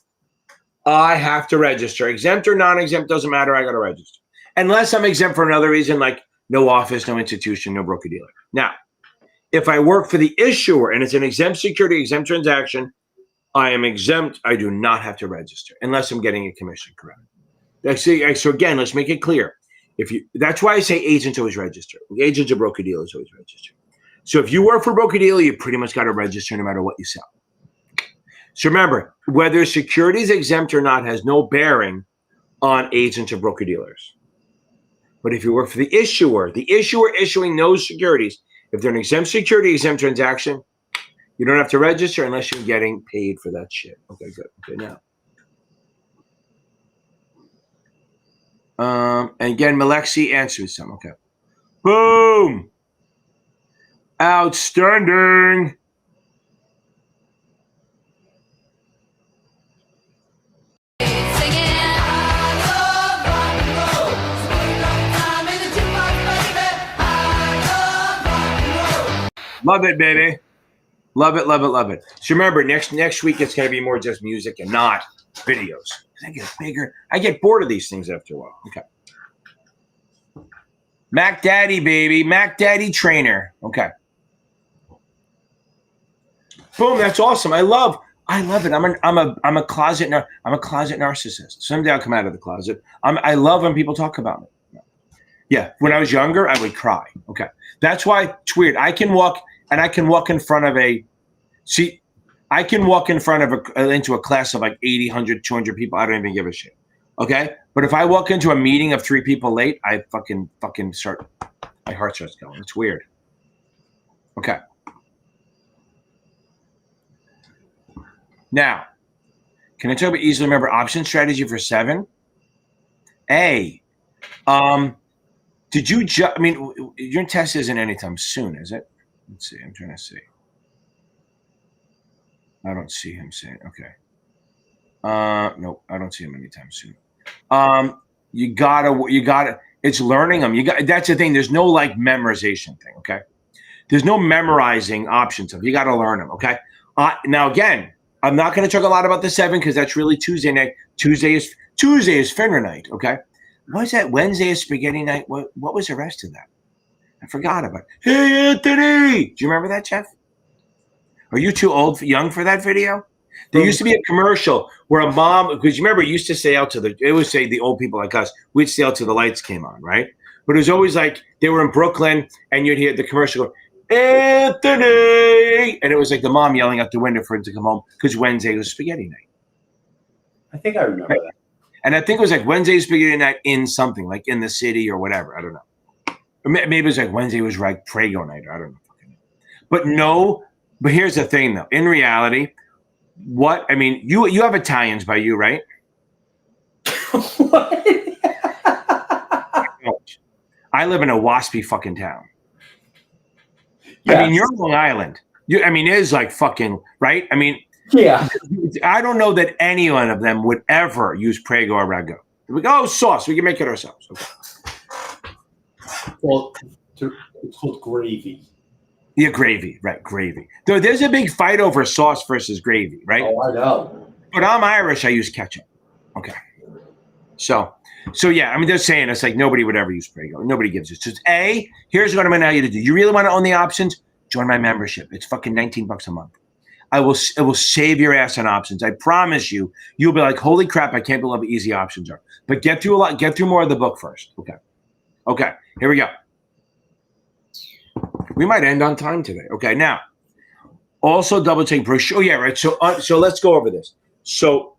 I have to register. Exempt or non-exempt, doesn't matter. I got to register. Unless I'm exempt for another reason, like no office, no institution, no broker-dealer. Now, if I work for the issuer and it's an exempt security, exempt transaction, I am exempt. I do not have to register unless I'm getting a commission, correct? So again, let's make it clear. That's why I say agents always register. Agents or broker dealers always register. So if you work for a broker dealer, you pretty much got to register no matter what you sell. So remember, whether securities exempt or not has no bearing on agents or broker dealers. But if you work for the issuer issuing those securities, if they're an exempt security, exempt transaction, you don't have to register unless you're getting paid for that shit. Okay, good. Okay, now. And again, Malexi answers some. Okay. Boom. Outstanding. Love it, baby. Love it, love it, love it. So remember, next week it's going to be more just music and not videos. I get bigger. I get bored of these things after a while. Okay. Mac Daddy, baby. Mac Daddy trainer. Okay. Boom. That's awesome. I love it. I'm a closet narcissist. Someday I'll come out of the closet. I love when people talk about me. Yeah. When I was younger, I would cry. Okay. That's why it's weird. I can walk in front of into a class of like 80, 100, 200 people. I don't even give a shit. Okay. But if I walk into a meeting of 3 people late, I fucking start, my heart starts going. It's weird. Okay. Now, can I tell you about easily remember option strategy for 7? Did you your test isn't anytime soon, is it? Let's see. I'm trying to see. I don't see him saying. Okay. Nope. I don't see him anytime soon. You gotta. It's learning them. That's the thing. There's no like memorization thing. Okay. There's no memorizing options of. You got to learn them. Okay. Now again, I'm not going to talk a lot about the 7 because that's really Tuesday night. Tuesday is Finra night. Okay. What is that? Wednesday is spaghetti night. What was the rest of that? I forgot about it. Hey, Anthony. Do you remember that, Jeff? Are you too young for that video? There used to be a commercial where a mom, because you remember, it used to say it would say the old people like us, we'd stay out till the lights came on, right? But it was always like they were in Brooklyn and you'd hear the commercial go, Anthony. And it was like the mom yelling out the window for him to come home because Wednesday was spaghetti night. I think I remember that. And I think it was like Wednesday spaghetti night in something, like in the city or whatever. I don't know. Or maybe it was like Wednesday was like Prego night. I don't know. But here's the thing, though. In reality, you have Italians by you, right? What? I live in a waspy fucking town. Yes. I mean, you're Long Island. It is like fucking, right? I mean, yeah. I don't know that any one of them would ever use Prego or Ragu. We go, sauce. We can make it ourselves. Okay. Well, it's called gravy. Yeah, gravy, right? Gravy. There's a big fight over sauce versus gravy, right? Oh, I know. But I'm Irish. I use ketchup. Okay. So yeah. I mean, they're saying it's like nobody would ever use Prego. Nobody gives it. So it's here's what I'm going to tell you to do. You really want to own the options? Join my membership. It's fucking $19 a month. It will save your ass on options. I promise you. You'll be like, holy crap! I can't believe how easy options are. But get through more of the book first. Okay. Here we go. We might end on time today. Okay. Now, also double check brochure. Oh yeah, right. So let's go over this. So,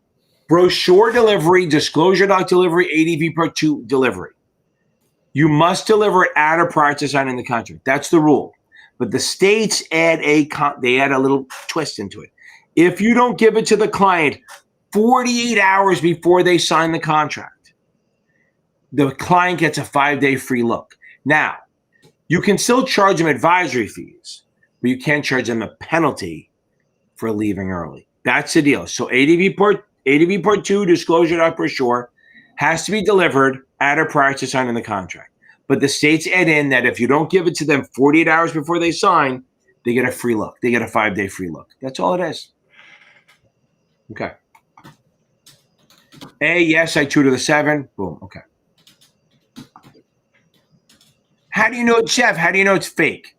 brochure delivery, disclosure doc delivery, ADV Part 2 delivery. You must deliver it at or prior to signing the contract. That's the rule. But the states add a little twist into it. If you don't give it to the client 48 hours before they sign the contract, the client gets a 5-day free look. Now, you can still charge them advisory fees, but you can't charge them a penalty for leaving early. That's the deal. So ADV Part 2 disclosure doc brochure has to be delivered at or prior to signing the contract. But the states add in that if you don't give it to them 48 hours before they sign, they get a free look. They get a 5-day free look. That's all it is. Okay. Yes, I 2 to the 7. Boom. Okay. How do you know it's Jeff? How do you know it's fake?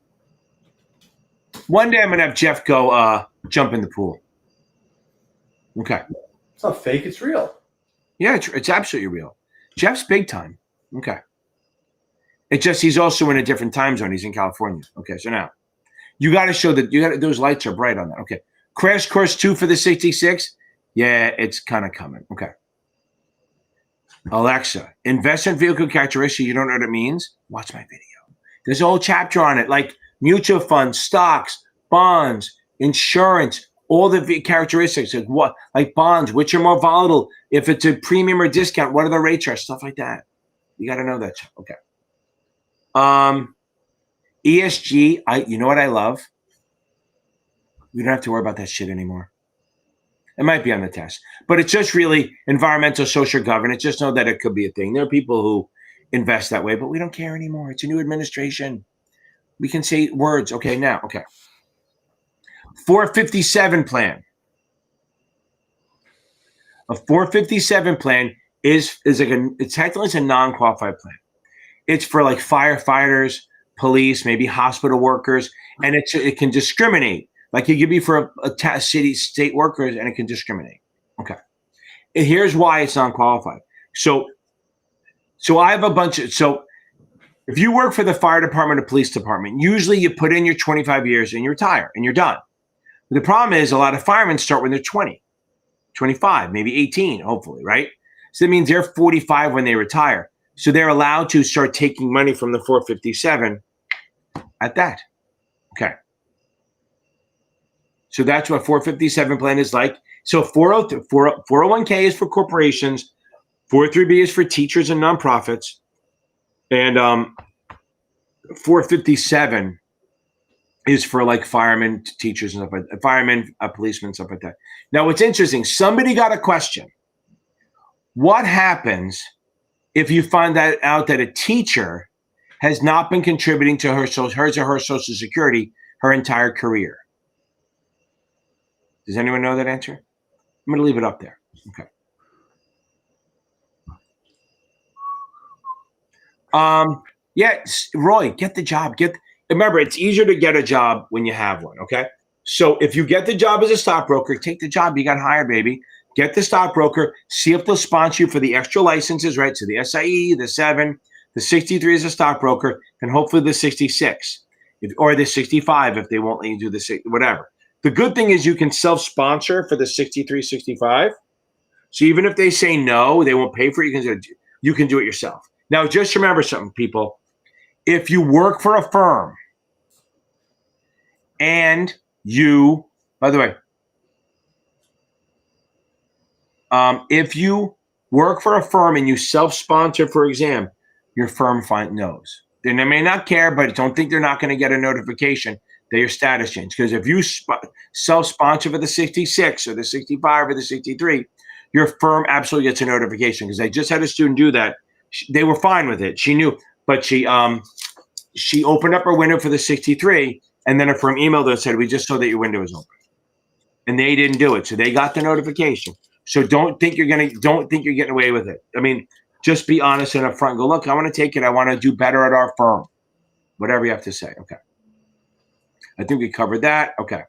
One day I'm going to have Jeff go jump in the pool. Okay. It's not fake. It's real. Yeah, it's absolutely real. Jeff's big time. Okay. It's just he's also in a different time zone. He's in California. Okay, so now you got to show that those lights are bright on that. Okay, Crash Course 2 for the 66. Yeah, it's kind of coming. Okay. Alexa, investment vehicle characteristic. You don't know what it means? Watch my video. There's a whole chapter on it, like mutual funds, stocks, bonds, insurance, all the characteristics, like what, like bonds, which are more volatile. If it's a premium or discount, what are the rates are, stuff like that. You got to know that. Okay. ESG. You know what I love? We don't have to worry about that shit anymore. It might be on the test, but it's just really environmental, social governance. Just know that it could be a thing. There are people who invest that way, but we don't care anymore. It's a new administration. We can say words. Okay, now, okay. 457 plan. A 457 plan is like it's technically it's a non-qualified plan. It's for like firefighters, police, maybe hospital workers, and it can discriminate. Like it could be for a state workers, and it can discriminate. Okay. And here's why it's non-qualified. So I have a bunch of if you work for the fire department or police department, usually you put in your 25 years and you retire and you're done. But the problem is a lot of firemen start when they're 20, 25, maybe 18, hopefully, right? So that means they're 45 when they retire. So they're allowed to start taking money from the 457 at that. Okay. So that's what 457 plan is like. So 401k is for corporations, 403b is for teachers and nonprofits, and 457 is for like firemen, teachers, and stuff like that. Firemen, policemen, stuff like that. Now, what's interesting, somebody got a question. What happens if you find out that a teacher has not been contributing to hers or her Social Security her entire career? Does anyone know that answer? I'm going to leave it up there. Okay. Yeah, Roy, get the job. Remember, it's easier to get a job when you have one. Okay. So if you get the job as a stockbroker, take the job. You got hired, baby. Get the stockbroker. See if they'll sponsor you for the extra licenses, right? So the SIE, the 7, the 63 is a stockbroker, and hopefully the 66, or the 65 if they won't let you do the 6, whatever. The good thing is you can self-sponsor for the 63, 65. So even if they say no, they won't pay for it. You can do it yourself. Now, just remember something, people. If you work for a firm and you, by the way, if you work for a firm and you self-sponsor for exam, your firm knows. Then they may not care, but don't think they're not going to get a notification that your status changed. Because if you self-sponsor for the 66 or the 65 or the 63, your firm absolutely gets a notification. Because I just had a student do that. They were fine with it. She knew, but she opened up her window for the 63, and then her firm emailed her and said, "We just saw that your window is open," and they didn't do it, so they got the notification. So don't think you're getting away with it. I mean, just be honest and upfront. Go, look, I want to take it. I want to do better at our firm. Whatever you have to say. Okay. I think we covered that. Okay.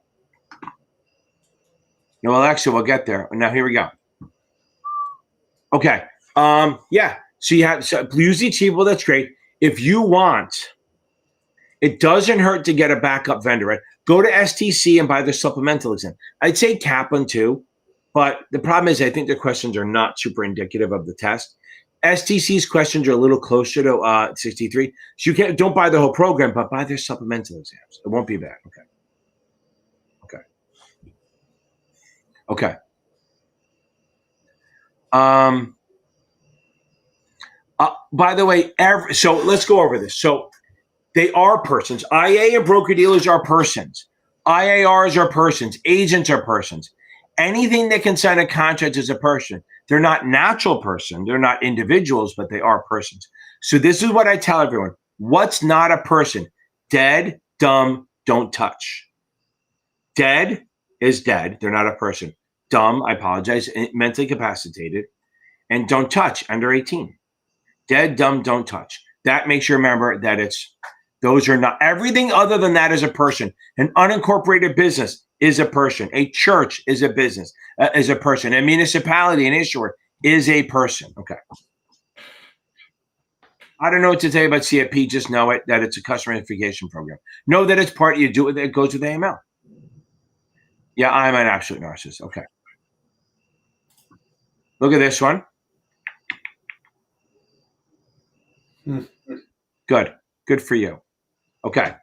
No, Alexa, we'll get there. Now here we go. Okay. Yeah. So you have use the achievable. That's great. If you want, it doesn't hurt to get a backup vendor, right? Go to STC and buy the supplemental exam. I'd say Kaplan too, but the problem is I think the questions are not super indicative of the test. STC's questions are a little closer to 63. So you don't buy the whole program, but buy their supplemental exams. It won't be bad. Okay. Okay. By the way, so let's go over this. So they are persons. IA and broker-dealers are persons. IARs are persons. Agents are persons. Anything that can sign a contract is a person. They're not natural person. They're not individuals, but they are persons. So this is what I tell everyone. What's not a person? Dead, dumb, don't touch. Dead is dead. They're not a person. Dumb, I apologize, mentally incapacitated. And don't touch, under 18. Dead, dumb, don't touch. That makes you remember that those are not, everything other than that is a person. An unincorporated business is a person. A church is a business, is a person. A municipality, an issuer, is a person. Okay. I don't know what to tell you about CFP. Just know it, that it's a customer identification program. Know that it's part you do it, that goes with AML. Yeah, I'm an absolute narcissist. Okay. Look at this one. Good. Good for you. Okay.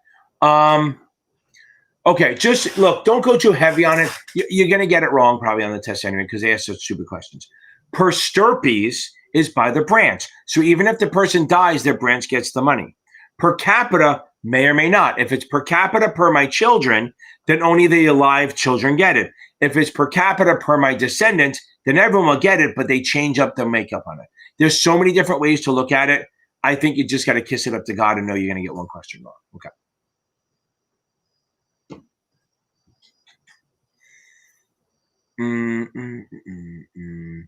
Okay, just look, don't go too heavy on it. You're going to get it wrong probably on the test anyway because they ask such stupid questions. Per stirpes is by the branch. So even if the person dies, their branch gets the money. Per capita may or may not. If it's per capita per my children, then only the alive children get it. If it's per capita per my descendants, then everyone will get it, but they change up the makeup on it. There's so many different ways to look at it. I think you just got to kiss it up to God and know you're going to get one question wrong. Okay.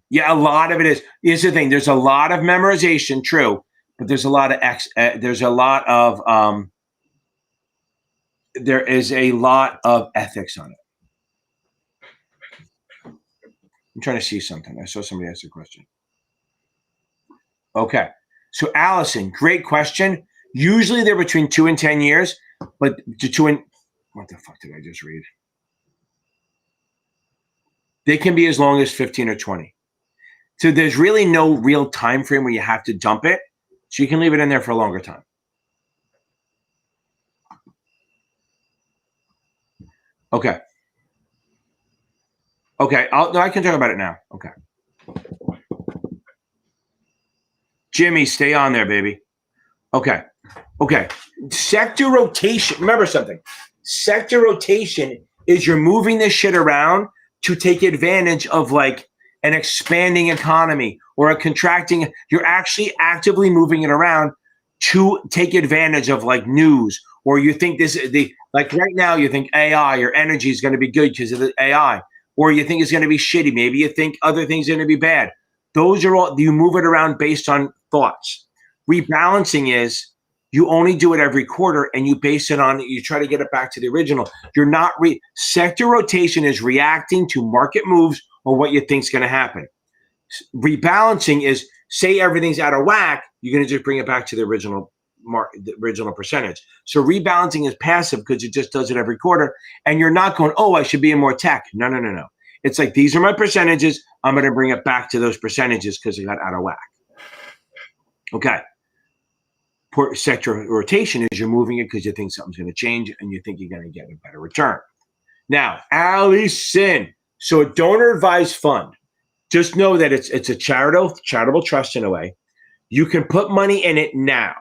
Yeah, a lot of it is. Here's the thing: there's a lot of memorization, true, but there's a lot of there is a lot of ethics on it. I'm trying to see something. I saw somebody ask a question. Okay, so Allison, great question. Usually they're between 2 and 10 years, but what the fuck did I just read? They can be as long as 15 or 20. So there's really no real time frame where you have to dump it. So you can leave it in there for a longer time. Okay. Okay. I can talk about it now. Okay. Jimmy, stay on there, baby. Okay. Okay. Sector rotation. Remember something. Sector rotation is you're moving this shit around to take advantage of like an expanding economy or a contracting. You're actually actively moving it around to take advantage of like news, or you think like right now you think AI or energy is going to be good because of the AI, or you think it's going to be shitty. Maybe you think other things are going to be bad. Those are all, you move it around based on thoughts. Rebalancing is you only do it every quarter and you base it on, you try to get it back to the original. You're not, sector rotation is reacting to market moves or what you think is going to happen. Rebalancing is, say everything's out of whack, you're going to just bring it back to the original percentage. So rebalancing is passive because it just does it every quarter. And you're not going, oh, I should be in more tech. No. It's like, these are my percentages. I'm going to bring it back to those percentages because it got out of whack. Okay. Sector rotation is you're moving it because you think something's going to change and you think you're going to get a better return. Now, Allison, so a donor advised fund, just know that it's a charitable trust in a way. You can put money in it now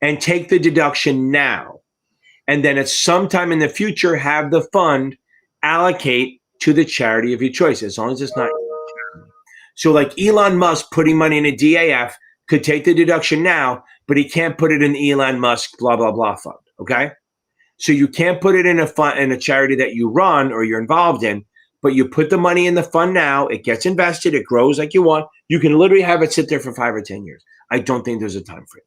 and take the deduction now. And then at some time in the future, have the fund allocate to the charity of your choice, as long as it's not. So like Elon Musk putting money in a DAF could take the deduction now, but he can't put it in the Elon Musk blah, blah, blah fund, okay? So you can't put it in a fund, in a charity that you run or you're involved in, but you put the money in the fund now, it gets invested, it grows like you want. You can literally have it sit there for 5 or 10 years. I don't think there's a time frame.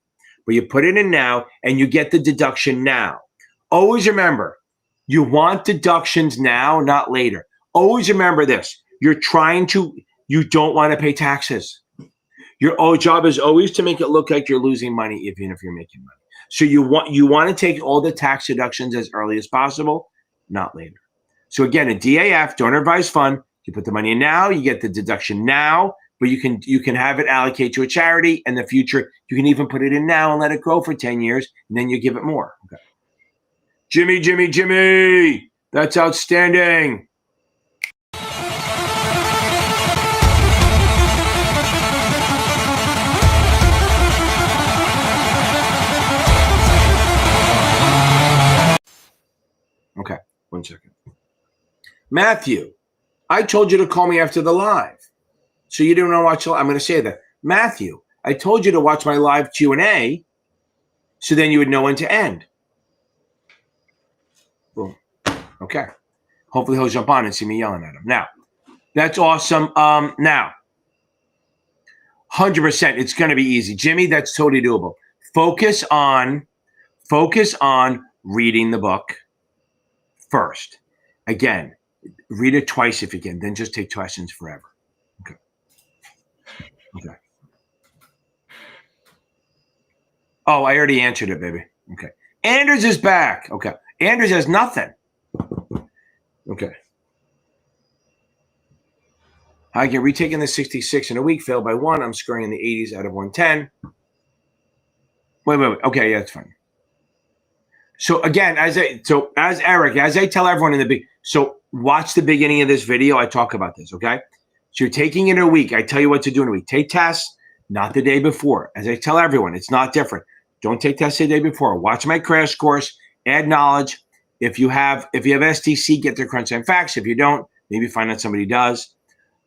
But you put it in now and you get the deduction now. Always remember, you want deductions now, not later. Always remember this. You don't want to pay taxes. Your job is always to make it look like you're losing money, even if you're making money. So you want to take all the tax deductions as early as possible, not later. So again, a DAF, donor advised fund, you put the money in now, you get the deduction now, but you can have it allocate to a charity in the future. You can even put it in now and let it grow for 10 years, and then you give it more. Okay. Jimmy, that's outstanding. Okay, 1 second. Matthew, I told you to call me after the live. So you didn't want to watch the live. I'm going to say that. Matthew, I told you to watch my live Q&A so then you would know when to end. Boom. Okay. Hopefully he'll jump on and see me yelling at him. Now, that's awesome. Now, 100%, it's going to be easy. Jimmy, that's totally doable. Focus on reading the book first. Again, read it twice if you can, then just take questions forever. Okay. Oh, I already answered it, baby. Okay. Anders is back. Okay. Anders has nothing. Okay. I get retaken the 66 in a week, failed by 1. I'm scoring in the 80s out of 110. Wait. Okay, yeah, that's fine. So again, as Eric, as I tell everyone in the big, so watch the beginning of this video. I talk about this, okay? So you're taking it in a week. I tell you what to do in a week. Take tests, not the day before. As I tell everyone, it's not different. Don't take tests the day before. Watch my crash course, add knowledge. If you have STC, get their crunch time facts. If you don't, maybe find out somebody does.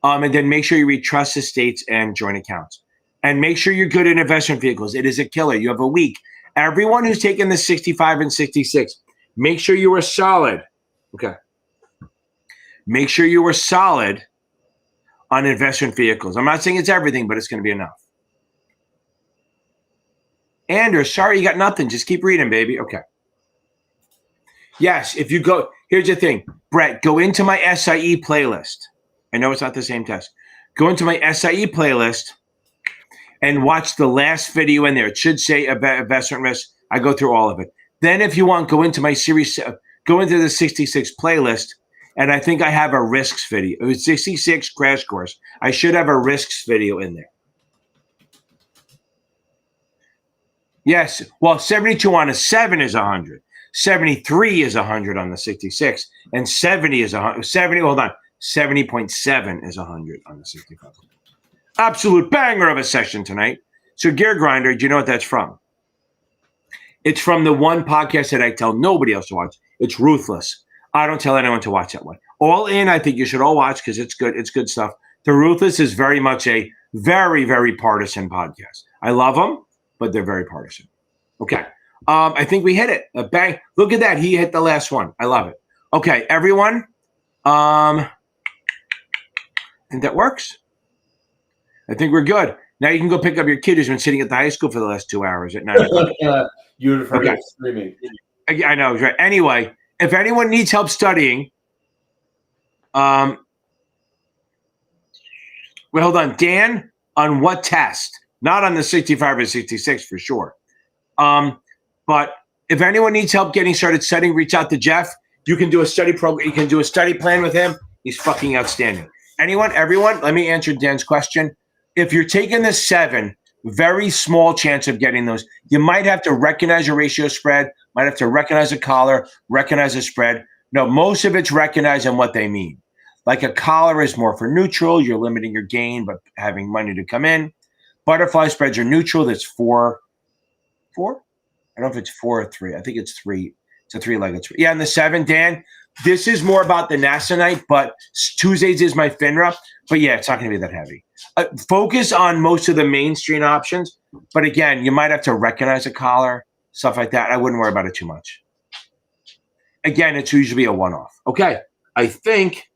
And then make sure you read trust estates and joint accounts. And make sure you're good in investment vehicles. It is a killer. You have a week. Everyone who's taken the 65 and 66, make sure you are solid. Okay. Make sure you are solid on investment vehicles. I'm not saying it's everything, but it's going to be enough. Anders, sorry you got nothing. Just keep reading, baby. Okay. Yes, if you go, here's the thing. Brett, go into my SIE playlist. I know it's not the same test. Go into my SIE playlist and watch the last video in there. It should say investment risk. I go through all of it. Then if you want, go into my series, go into the 66 playlist, and I think I have a risks video. It was 66 crash course. I should have a risks video in there. Yes. Well, 72 on a 7 is 100. 73 is 100 on the 66. And 70 is 100. 70, hold on. 70.7 is 100 on the 65. Absolute banger of a session tonight. So Gear Grinder, do you know what that's from? It's from the one podcast that I tell nobody else to watch. It's Ruthless. I don't tell anyone to watch that one. All In, I think you should all watch because it's good. It's good stuff. The Ruthless is very much a very, very partisan podcast. I love them, but they're very partisan. Okay. I think we hit it. A bang. Look at that. He hit the last one. I love it. Okay, everyone. I think that works. I think we're good. Now you can go pick up your kid who's been sitting at the high school for the last 2 hours at 9 o'clock. Uniform Okay. streaming. I know, right? Anyway, if anyone needs help studying, wait, hold on. Dan, on what test? Not on the 65 or 66 for sure. But if anyone needs help getting started studying, reach out to Jeff. You can do a study program. You can do a study plan with him. He's fucking outstanding. Everyone, let me answer Dan's question. If you're taking the 7, very small chance of getting those. You might have to recognize your ratio spread, might have to recognize a collar, recognize a spread. No, most of it's recognizing what they mean. Like a collar is more for neutral. You're limiting your gain, but having money to come in. Butterfly spreads are neutral. That's 4. I don't know if it's 4 or 3. I think it's 3. It's a 3-legged spread. Yeah, and the 7, Dan, this is more about the NASA night, but Tuesdays is my FINRA. But yeah, it's not going to be that heavy. Focus on most of the mainstream options. But again, you might have to recognize a collar, stuff like that. I wouldn't worry about it too much. Again, it's usually a one-off. Okay, I think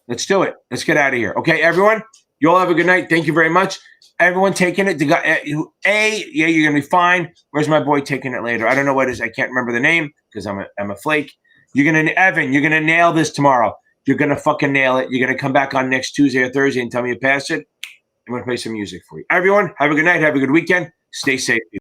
let's do it. Let's get out of here. Okay, everyone, you all have a good night. Thank you very much. Everyone taking it. Yeah, you're going to be fine. Where's my boy taking it later? I don't know what it is. I can't remember the name because I'm a flake. Evan, you're going to nail this tomorrow. You're going to fucking nail it. You're going to come back on next Tuesday or Thursday and tell me you passed it. I'm going to play some music for you. Everyone, have a good night. Have a good weekend. Stay safe.